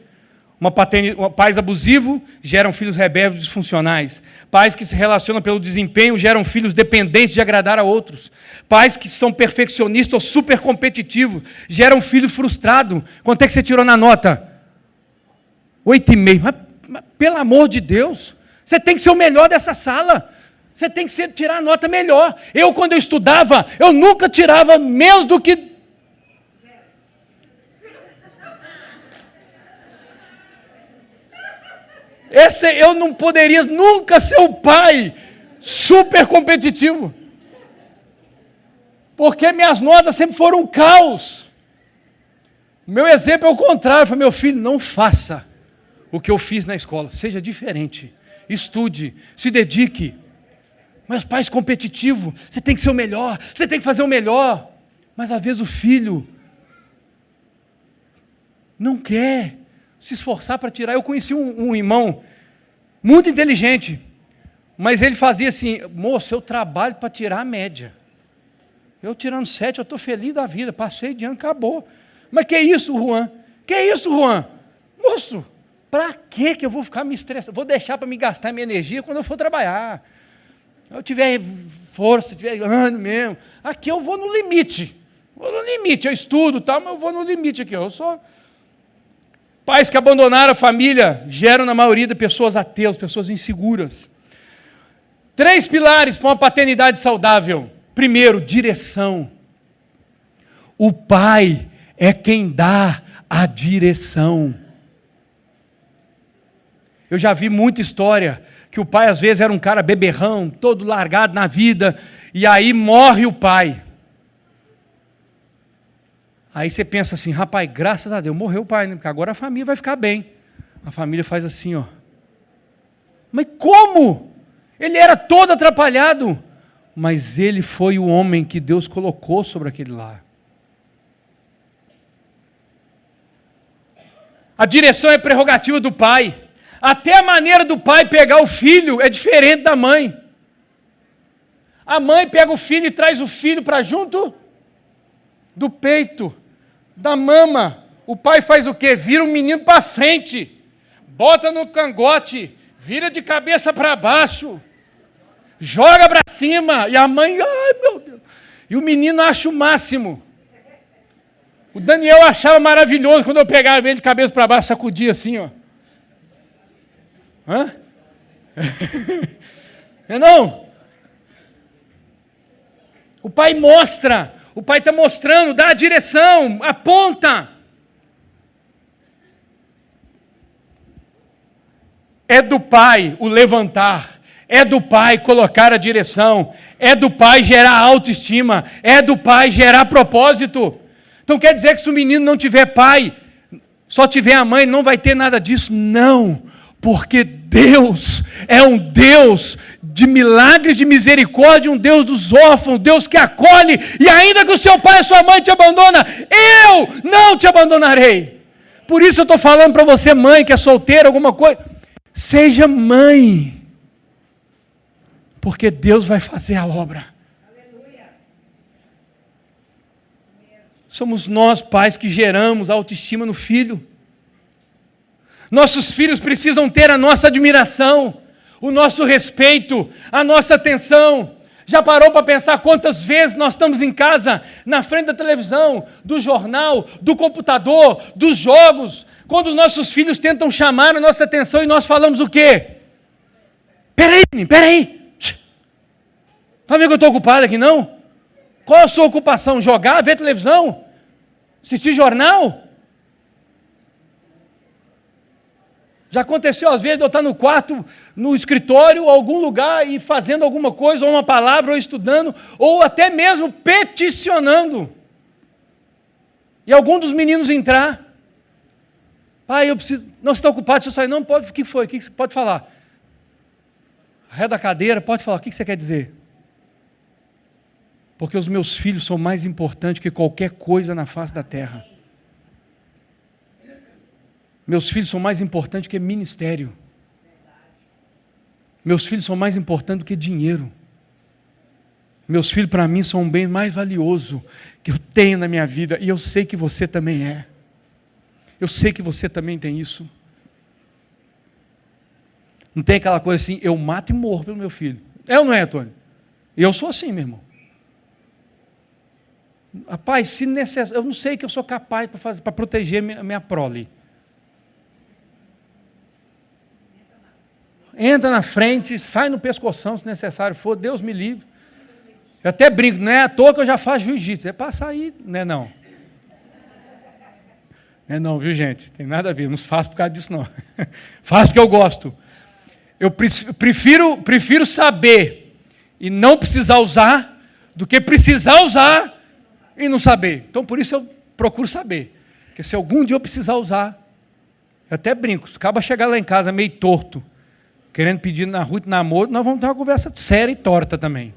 Pais abusivos geram filhos rebeldes disfuncionais. Pais que se relacionam pelo desempenho geram filhos dependentes de agradar a outros. Pais que são perfeccionistas ou super competitivos geram filho frustrado. Quanto é que você tirou na nota? 8,5. Mas, pelo amor de Deus, você tem que ser o melhor dessa sala. Você tem que tirar a nota melhor. Quando eu estudava, eu nunca tirava menos do que... eu não poderia nunca ser o pai super competitivo. Porque minhas notas sempre foram um caos. Meu exemplo é o contrário. Eu falei, meu filho, não faça o que eu fiz na escola. Seja diferente. Estude, se dedique. Mas pais competitivos, você tem que ser o melhor, você tem que fazer o melhor. Mas às vezes o filho não quer se esforçar para tirar. Eu conheci um irmão muito inteligente, mas ele fazia assim, moço, eu trabalho para tirar a média. Eu tirando 7, eu estou feliz da vida, passei de ano, acabou. Mas que isso, Juan? Que isso, Juan? Moço, para que eu vou ficar me estressando? Vou deixar para me gastar minha energia quando eu for trabalhar. Eu tiver força, tiver ânimo mesmo. Aqui eu vou no limite. Eu estudo, tal, mas eu vou no limite aqui. Eu sou... Pais que abandonaram a família geram, na maioria, de pessoas ateus, pessoas inseguras. 3 pilares para uma paternidade saudável. Primeiro, direção. O pai é quem dá a direção. Eu já vi muita história que o pai às vezes era um cara beberrão, todo largado na vida, e aí morre o pai. Aí você pensa assim, rapaz, graças a Deus, morreu o pai, né? Porque agora a família vai ficar bem. A família faz assim, ó. Mas como? Ele era todo atrapalhado. Mas ele foi o homem que Deus colocou sobre aquele lar. A direção é prerrogativa do pai. Até a maneira do pai pegar o filho é diferente da mãe. A mãe pega o filho e traz o filho para junto do peito, da mama. O pai faz o quê? Vira o menino para frente, bota no cangote, vira de cabeça para baixo, joga para cima, e a mãe, ai meu Deus, e o menino acha o máximo. O Daniel achava maravilhoso quando eu pegava ele de cabeça para baixo, sacudia assim, ó. Hã? Não? O pai mostra, o pai está mostrando, dá a direção, aponta. É do pai o levantar, é do pai colocar a direção, é do pai gerar autoestima, é do pai gerar propósito. Então quer dizer que se o menino não tiver pai, só tiver a mãe, não vai ter nada disso? Não, porque Deus é um Deus de milagres, de misericórdia, um Deus dos órfãos, Deus que acolhe, e ainda que o seu pai e a sua mãe te abandonam, eu não te abandonarei. Por isso eu estou falando para você, mãe, que é solteira, alguma coisa, seja mãe, porque Deus vai fazer a obra. Somos nós, pais, que geramos autoestima no filho. Nossos filhos precisam ter a nossa admiração, o nosso respeito, a nossa atenção. Já parou para pensar quantas vezes nós estamos em casa, na frente da televisão, do jornal, do computador, dos jogos, Quando os nossos filhos tentam chamar a nossa atenção e nós falamos o quê? Peraí, menino, peraí. Está vendo que eu estou ocupado aqui, não? Qual a sua ocupação? Jogar, ver televisão? Assistir jornal? Já aconteceu às vezes de eu estar no quarto, no escritório, ou algum lugar e fazendo alguma coisa, ou uma palavra, ou estudando, ou até mesmo peticionando. E algum dos meninos entrar. Pai, eu preciso. Não, você está ocupado, se eu sair. Não, pode. O que foi? O que você pode falar? Ré da cadeira, pode falar. O que você quer dizer? Porque os meus filhos são mais importantes que qualquer coisa na face da terra. Meus filhos são mais importantes que ministério. Meus filhos são mais importantes do que dinheiro. Meus filhos, para mim, são um bem mais valioso que eu tenho na minha vida. E eu sei que você também é. Eu sei que você também tem isso. Não tem aquela coisa assim, eu mato e morro pelo meu filho. É ou não é, Antônio? Eu sou assim, meu irmão. Rapaz, se necessário, eu não sei que eu sou capaz para proteger minha prole. Entra na frente, sai no pescoção, se necessário for, Deus me livre. Eu até brinco, não é à toa que eu já faço jiu-jitsu. É para sair, não é não. Não é não, viu gente? Tem nada a ver, não faço por causa disso não. Faço porque eu gosto. Eu prefiro saber e não precisar usar, do que precisar usar e não saber. Então por isso eu procuro saber. Porque se algum dia eu precisar usar, eu até brinco, se acaba chegar lá em casa meio torto, querendo pedir na rua de namoro, nós vamos ter uma conversa séria e torta também.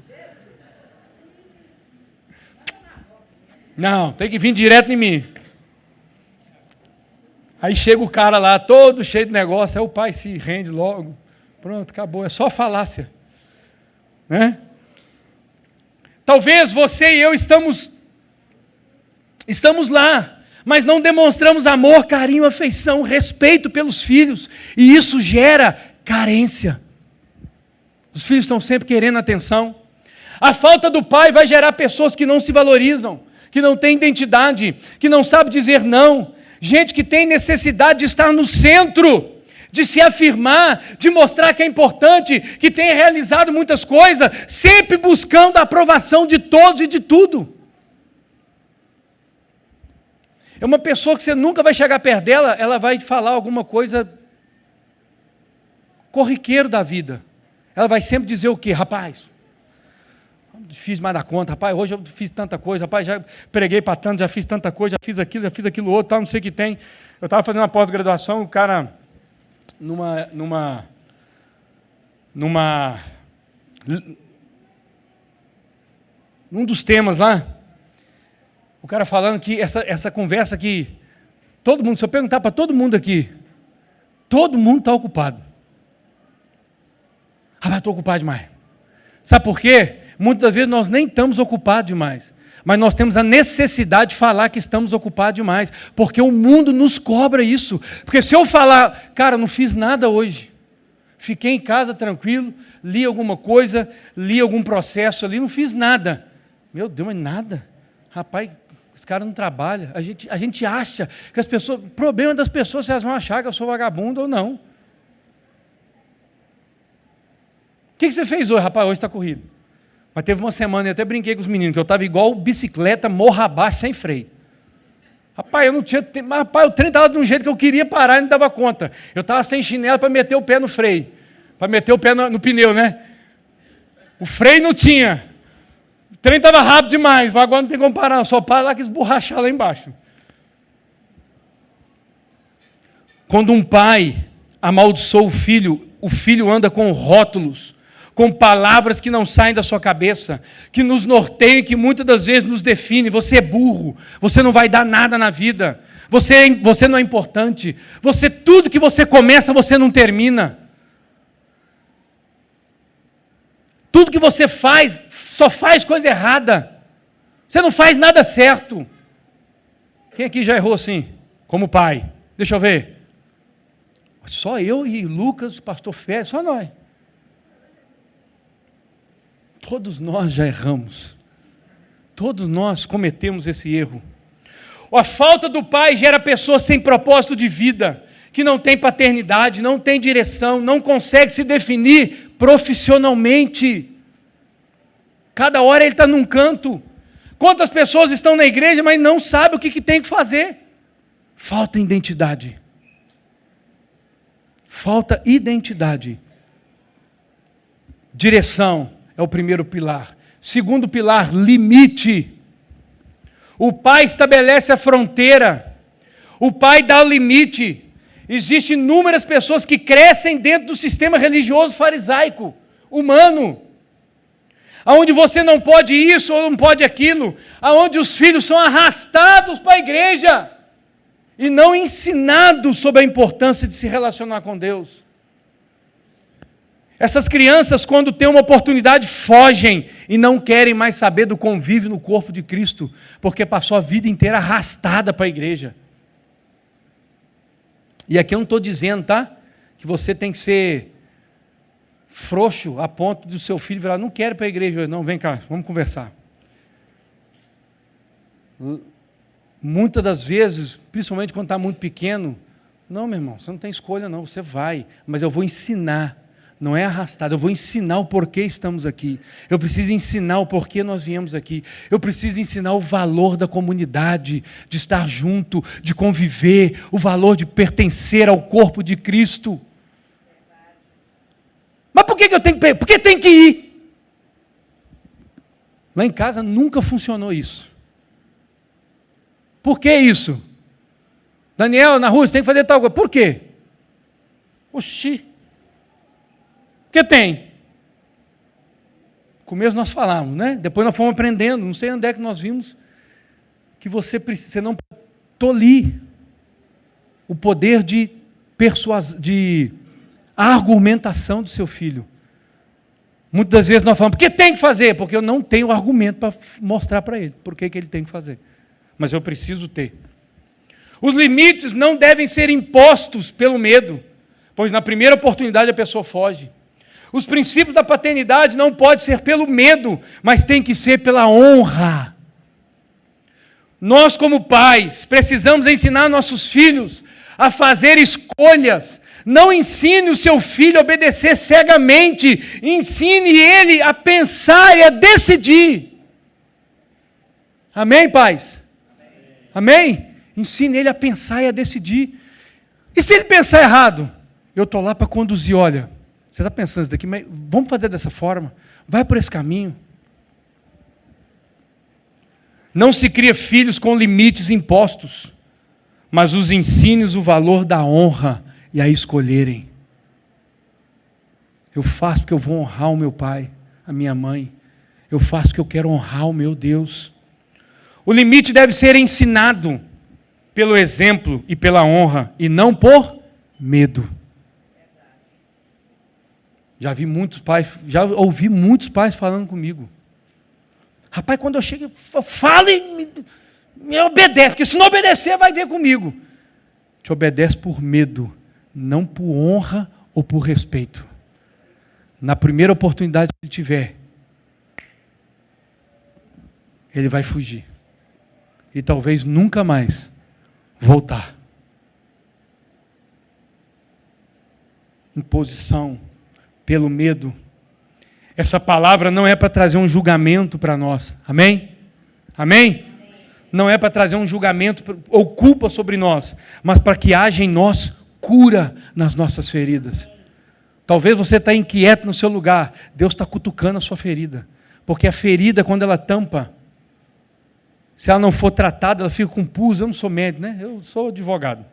Não, tem que vir direto em mim. Aí chega o cara lá, todo cheio de negócio, aí o pai se rende logo. Pronto, acabou, é só falácia. Né? Talvez você e eu estamos lá, mas não demonstramos amor, carinho, afeição, respeito pelos filhos, e isso gera carência. Os filhos estão sempre querendo atenção. A falta do pai vai gerar pessoas que não se valorizam, que não têm identidade, que não sabem dizer não. Gente que tem necessidade de estar no centro, de se afirmar, de mostrar que é importante, que tem realizado muitas coisas, sempre buscando a aprovação de todos e de tudo. É uma pessoa que você nunca vai chegar perto dela, ela vai falar alguma coisa corriqueiro da vida. Ela vai sempre dizer o quê? Rapaz, fiz mais da conta, rapaz, hoje eu fiz tanta coisa, rapaz, já preguei para tanto, já fiz tanta coisa, já fiz aquilo outro, tal, não sei o que tem. Eu estava fazendo uma pós-graduação, o cara, num dos temas lá, o cara falando que essa conversa aqui, todo mundo, se eu perguntar para todo mundo aqui, todo mundo está ocupado. Ah, estou ocupado demais. Sabe por quê? Muitas das vezes nós nem estamos ocupados demais, mas nós temos a necessidade de falar que estamos ocupados demais, porque o mundo nos cobra isso. Porque se eu falar, cara, não fiz nada hoje, fiquei em casa tranquilo, li alguma coisa, li algum processo ali, não fiz nada. Meu Deus, mas nada? Rapaz, esse cara não trabalha. A gente acha que as pessoas, o problema das pessoas, se elas vão achar que eu sou vagabundo ou não. O que você fez hoje? Rapaz, hoje está corrido. Mas teve uma semana, eu até brinquei com os meninos, que eu estava igual bicicleta, morra abaixo, sem freio. Rapaz, eu não tinha tempo, mas rapaz, o trem estava de um jeito que eu queria parar e não dava conta. Eu estava sem chinelo para meter o pé no freio, para meter o pé no pneu, né? O freio não tinha. O trem estava rápido demais, agora não tem como parar, só para lá que esborrachar lá embaixo. Quando um pai amaldiçoa o filho anda com rótulos, com palavras que não saem da sua cabeça, que nos norteiam e que muitas das vezes nos definem. Você é burro, você não vai dar nada na vida, você não é importante, tudo que você começa, você não termina. Tudo que você faz, só faz coisa errada. Você não faz nada certo. Quem aqui já errou assim, como pai? Deixa eu ver. Só eu e Lucas, pastor Fé, só nós. Todos nós já erramos. Todos nós cometemos esse erro. A falta do pai gera pessoas sem propósito de vida, que não tem paternidade, não tem direção, não consegue se definir profissionalmente. Cada hora ele está num canto. Quantas pessoas estão na igreja, mas não sabem o que tem que fazer? Falta identidade. Falta identidade. Direção é o primeiro pilar. Segundo pilar, limite. O pai estabelece a fronteira. O pai dá o limite. Existem inúmeras pessoas que crescem dentro do sistema religioso farisaico, humano, aonde você não pode isso ou não pode aquilo, aonde os filhos são arrastados para a igreja e não ensinados sobre a importância de se relacionar com Deus. Essas crianças, quando têm uma oportunidade, fogem e não querem mais saber do convívio no corpo de Cristo, porque passou a vida inteira arrastada para a igreja. E aqui eu não estou dizendo, tá? Que você tem que ser frouxo a ponto do seu filho virar, não quero ir para a igreja hoje, não, vem cá, vamos conversar. Muitas das vezes, principalmente quando está muito pequeno, não, meu irmão, você não tem escolha não, você vai, mas eu vou ensinar, não é arrastado, eu vou ensinar o porquê estamos aqui, eu preciso ensinar o porquê nós viemos aqui, eu preciso ensinar o valor da comunidade, de estar junto, de conviver, o valor de pertencer ao corpo de Cristo. Mas por que eu tenho que ir? Porque tem que ir. Lá em casa nunca funcionou isso. Por que isso? Daniel, na rua, você tem que fazer tal coisa. Por quê? Oxi. Porque tem. No começo nós falamos, né? Depois nós fomos aprendendo. Não sei onde é que nós vimos que você não pode tolir o poder de argumentação do seu filho. Muitas das vezes nós falamos, porque tem que fazer? Porque eu não tenho argumento para mostrar para ele por que ele tem que fazer. Mas eu preciso ter. Os limites não devem ser impostos pelo medo, pois na primeira oportunidade a pessoa foge. Os princípios da paternidade não podem ser pelo medo, mas tem que ser pela honra. Nós, como pais, precisamos ensinar nossos filhos a fazer escolhas. Não ensine o seu filho a obedecer cegamente. Ensine ele a pensar e a decidir. Amém, pais? Amém? Ensine ele a pensar e a decidir. E se ele pensar errado? Eu estou lá para conduzir, olha, você está pensando isso daqui, mas vamos fazer dessa forma. Vai por esse caminho. Não se cria filhos com limites impostos, mas os ensine o valor da honra e a escolherem. Eu faço porque eu vou honrar o meu pai, a minha mãe. Eu faço porque eu quero honrar o meu Deus. O limite deve ser ensinado pelo exemplo e pela honra, e não por medo. Já ouvi muitos pais falando comigo. Rapaz, quando eu chego, fala e me obedece, porque se não obedecer, vai ver comigo. Te obedece por medo, não por honra ou por respeito. Na primeira oportunidade que ele tiver, ele vai fugir. E talvez nunca mais voltar. Imposição, pelo medo. Essa palavra não é para trazer um julgamento para nós. Amém? Amém? Não é para trazer um julgamento ou culpa sobre nós, mas para que haja em nós cura nas nossas feridas. Talvez você está inquieto no seu lugar, Deus está cutucando a sua ferida, porque a ferida, quando ela tampa, se ela não for tratada, ela fica com pus. Eu não sou médico, né? Eu sou advogado.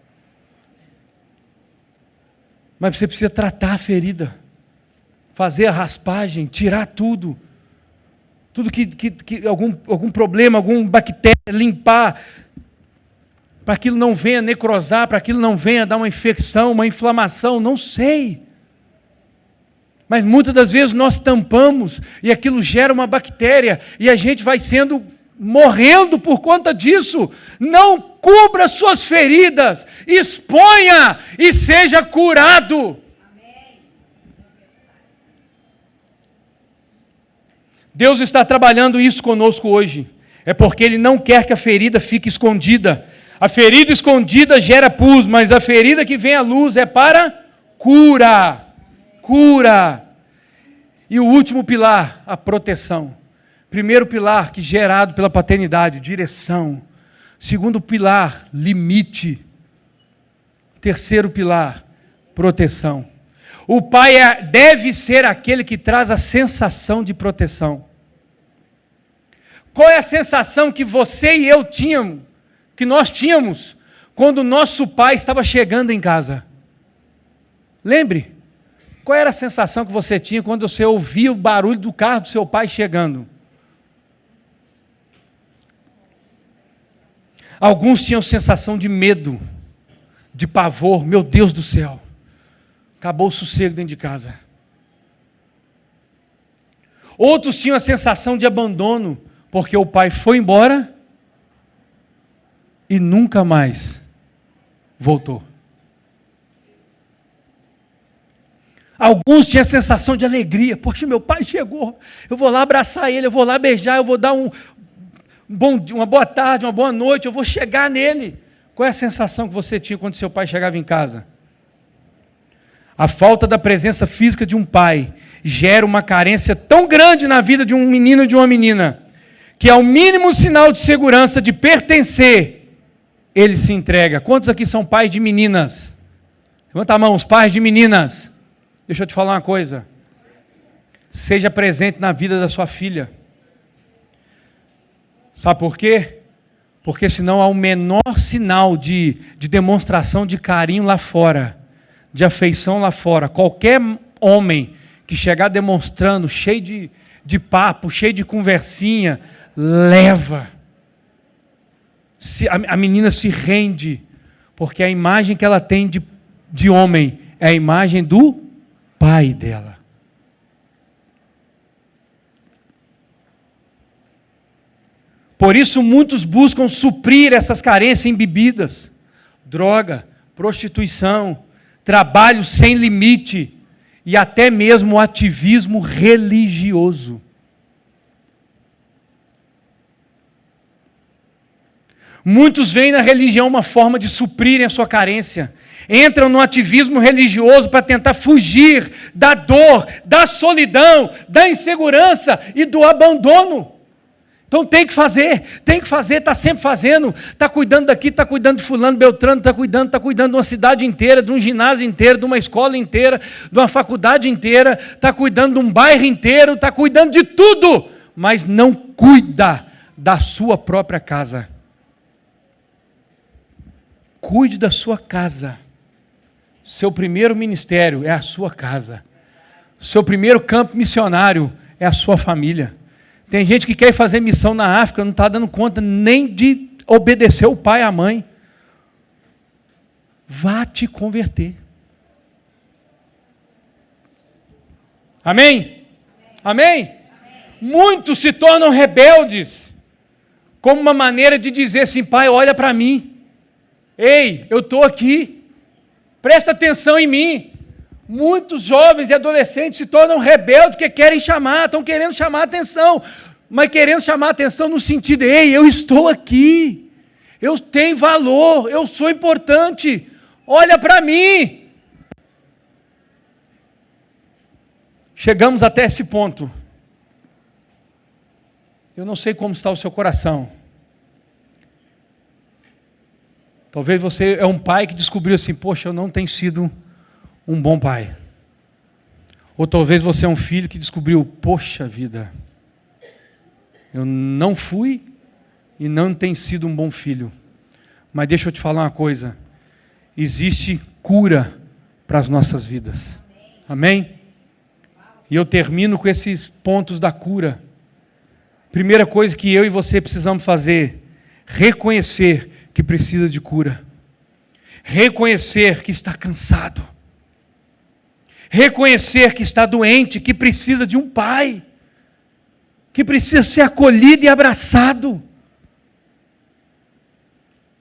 Mas você precisa tratar a ferida, fazer a raspagem, tirar tudo que algum problema, alguma bactéria, limpar, para aquilo não venha necrosar, para aquilo não venha dar uma infecção, uma inflamação, não sei. Mas muitas das vezes nós tampamos, e aquilo gera uma bactéria, e a gente vai morrendo por conta disso. Não cubra suas feridas, exponha e seja curado. Deus está trabalhando isso conosco hoje. É porque Ele não quer que a ferida fique escondida. A ferida escondida gera pus, mas a ferida que vem à luz é para cura. Cura. E o último pilar, a proteção. Primeiro pilar, que gerado pela paternidade, direção. Segundo pilar, limite. Terceiro pilar, proteção. O pai deve ser aquele que traz a sensação de proteção. Qual é a sensação que você e eu tínhamos, que nós tínhamos, quando o nosso pai estava chegando em casa? Lembre, qual era a sensação que você tinha quando você ouvia o barulho do carro do seu pai chegando? Alguns tinham sensação de medo, de pavor. Meu Deus do céu, acabou o sossego dentro de casa. Outros tinham a sensação de abandono, porque o pai foi embora e nunca mais voltou. Alguns tinham a sensação de alegria. Poxa, meu pai chegou, eu vou lá abraçar ele, eu vou lá beijar, eu vou dar uma boa tarde, uma boa noite, eu vou chegar nele. Qual é a sensação que você tinha quando seu pai chegava em casa? A falta da presença física de um pai gera uma carência tão grande na vida de um menino e de uma menina, que ao mínimo sinal de segurança, de pertencer, ele se entrega. Quantos aqui são pais de meninas? Levanta a mão, os pais de meninas. Deixa eu te falar uma coisa. Seja presente na vida da sua filha. Sabe por quê? Porque senão há o menor sinal de demonstração de carinho lá fora, de afeição lá fora. Qualquer homem que chegar demonstrando, cheio de papo, cheio de conversinha, leva. A menina se rende, porque a imagem que ela tem de homem é a imagem do pai dela. Por isso muitos buscam suprir essas carências em bebidas, droga, prostituição, trabalho sem limite e até mesmo ativismo religioso. Muitos veem na religião uma forma de suprirem a sua carência. Entram no ativismo religioso para tentar fugir da dor, da solidão, da insegurança e do abandono. Então tem que fazer, está sempre fazendo, está cuidando daqui, está cuidando de fulano, beltrano, está cuidando de uma cidade inteira, de um ginásio inteiro, de uma escola inteira, de uma faculdade inteira, está cuidando de um bairro inteiro, está cuidando de tudo, mas não cuida da sua própria casa. Cuide da sua casa. Seu primeiro ministério é a sua casa. Seu primeiro campo missionário é a sua família. Tem gente que quer fazer missão na África, não está dando conta nem de obedecer o pai e a mãe. Vá te converter. Amém? Amém? Muitos se tornam rebeldes, como uma maneira de dizer assim, pai, olha para mim. Ei, eu estou aqui. Presta atenção em mim. Muitos jovens e adolescentes se tornam rebeldes porque estão querendo chamar a atenção, mas querendo chamar a atenção no sentido, ei, eu estou aqui, eu tenho valor, eu sou importante, olha para mim. Chegamos até esse ponto. Eu não sei como está o seu coração. Talvez você é um pai que descobriu assim, poxa, eu não tenho sido um bom pai. Ou talvez você é um filho que descobriu, poxa vida, eu não fui e não tenho sido um bom filho. Mas deixa eu te falar uma coisa, existe cura para as nossas vidas. Amém? E eu termino com esses pontos da cura. Primeira coisa que eu e você precisamos fazer, reconhecer que precisa de cura. Reconhecer que está cansado. Reconhecer que está doente, que precisa de um pai, que precisa ser acolhido e abraçado.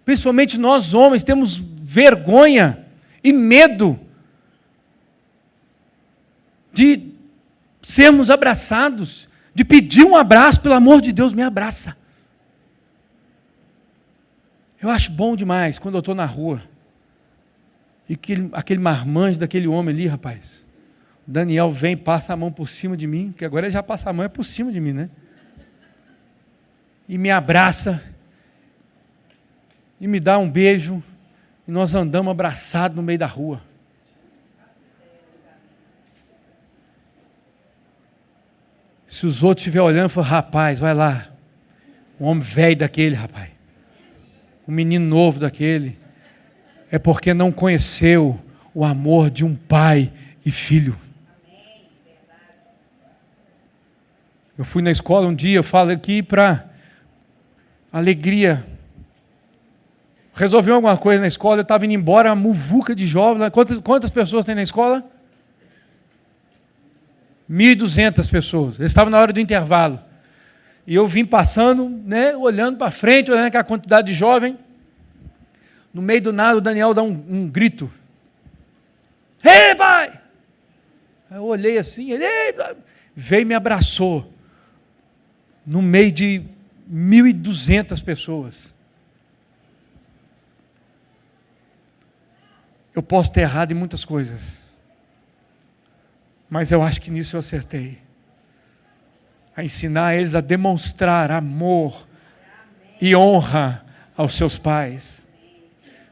Principalmente nós homens temos vergonha e medo de sermos abraçados, de pedir um abraço, pelo amor de Deus, me abraça. Eu acho bom demais quando eu estou na rua e aquele marmanjo daquele homem ali, rapaz. Daniel vem e passa a mão por cima de mim, que agora ele já passa a mão por cima de mim, né? E me abraça, e me dá um beijo, e nós andamos abraçados no meio da rua. Se os outros estiverem olhando, falam, rapaz, vai lá, um homem velho daquele, rapaz, um menino novo daquele, é porque não conheceu o amor de um pai e filho. Eu fui na escola um dia, eu falo aqui para alegria. Resolvi alguma coisa na escola, eu estava indo embora, uma muvuca de jovens. Quantas pessoas tem na escola? 1.200 pessoas. Eles estavam na hora do intervalo. E eu vim passando, né, olhando para frente, olhando aquela quantidade de jovem. No meio do nada, o Daniel dá um grito. Ei, pai! Eu olhei assim, ele veio e me abraçou. No meio de 1.200 pessoas. Eu posso ter errado em muitas coisas. Mas eu acho que nisso eu acertei. A ensinar eles a demonstrar amor e honra aos seus pais.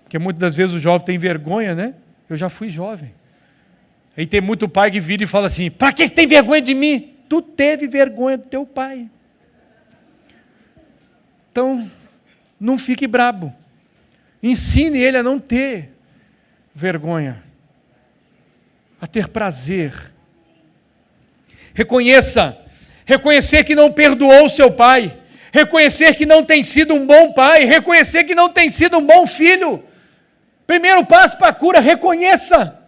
Porque muitas das vezes o jovem tem vergonha, né? Eu já fui jovem. Aí tem muito pai que vira e fala assim, para que você tem vergonha de mim? Tu teve vergonha do teu pai. Então, não fique brabo. Ensine ele a não ter vergonha, a ter prazer. Reconhecer que não perdoou o seu pai, reconhecer que não tem sido um bom pai, reconhecer que não tem sido um bom filho. Primeiro passo para a cura, reconheça.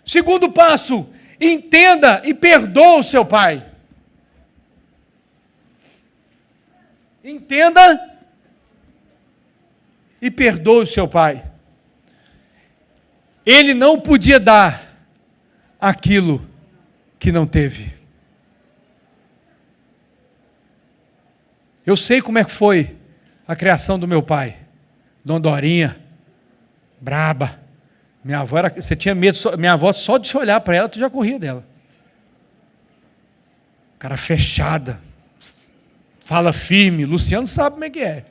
Segundo passo, entenda e perdoa o seu pai. Entenda e perdoe o seu pai. Ele não podia dar aquilo que não teve. Eu sei como é que foi a criação do meu pai. Dona Dorinha, braba. Minha avó você tinha medo, minha avó só de se olhar para ela, tu já corria dela. Cara fechada. Fala firme, Luciano sabe como é que é.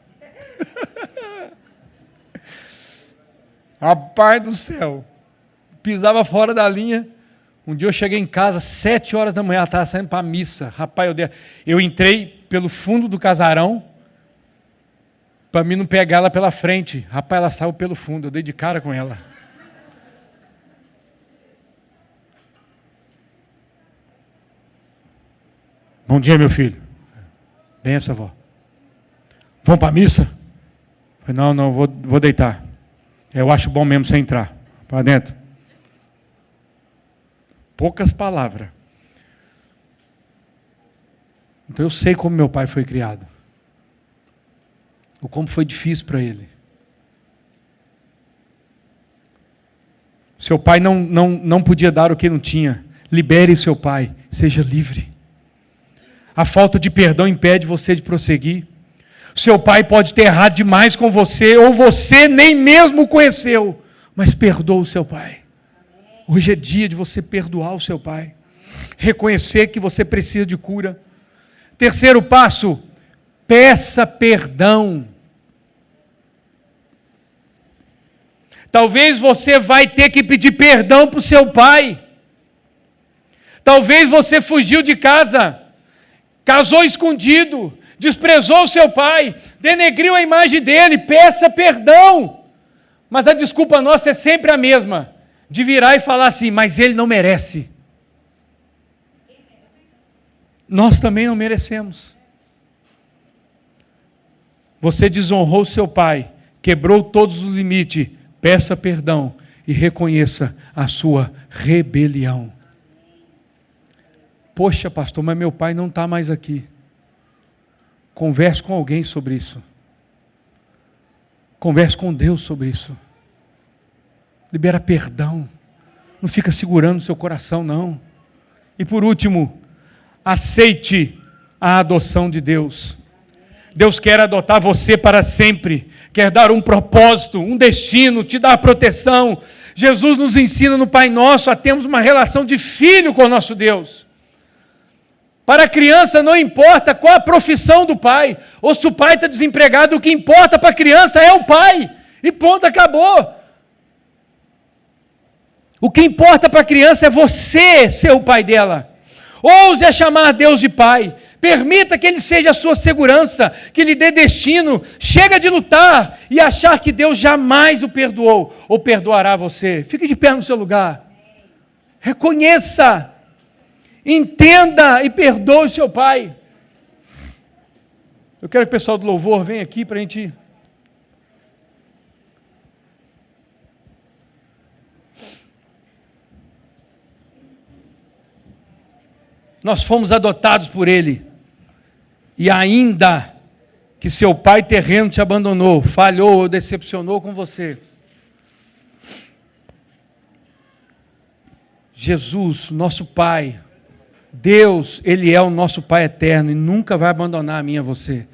Rapaz do céu, pisava fora da linha. Um dia eu cheguei em casa, 7 horas da manhã, ela estava saindo para a missa. Rapaz, eu entrei pelo fundo do casarão, para mim não pegar ela pela frente. Rapaz, ela saiu pelo fundo, eu dei de cara com ela. Bom dia, meu filho. Benção, avó. Vamos para a missa? Eu falei, não, vou deitar. Eu acho bom mesmo você entrar para dentro. Poucas palavras. Então eu sei como meu pai foi criado. Ou como foi difícil para ele. Seu pai não podia dar o que não tinha. Libere seu pai, seja livre. A falta de perdão impede você de prosseguir. Seu pai pode ter errado demais com você, ou você nem mesmo o conheceu, mas perdoa o seu pai. Hoje é dia de você perdoar o seu pai. Reconhecer que você precisa de cura. Terceiro passo, peça perdão. Talvez você vai ter que pedir perdão para o seu pai. Talvez você fugiu de casa, casou escondido, desprezou o seu pai, denegriu a imagem dele, peça perdão. Mas a desculpa nossa é sempre a mesma, de virar e falar assim, mas ele não merece. Nós também não merecemos. Você desonrou seu pai, quebrou todos os limites, peça perdão e reconheça a sua rebelião. Poxa, pastor, mas meu pai não está mais aqui. Converse com alguém sobre isso. Converse com Deus sobre isso. Libera perdão. Não fica segurando no seu coração, não. E por último, aceite a adoção de Deus. Deus quer adotar você para sempre, quer dar um propósito, um destino, te dar proteção. Jesus nos ensina no Pai Nosso a termos uma relação de filho com o nosso Deus. Para a criança não importa qual a profissão do pai, ou se o pai está desempregado, o que importa para a criança é o pai, e ponto, acabou. O que importa para a criança é você ser o pai dela. Ouse a chamar Deus de pai. Permita que Ele seja a sua segurança, que lhe dê destino. Chega de lutar e achar que Deus jamais o perdoou ou perdoará você. Fique de pé no seu lugar. Reconheça, entenda e perdoe o seu pai. Eu quero que o pessoal do louvor venha aqui para a gente... Nós fomos adotados por Ele. E ainda que seu pai terreno te abandonou, falhou ou decepcionou com você, Jesus, nosso Pai, Deus, Ele é o nosso Pai eterno e nunca vai abandonar a mim e a você.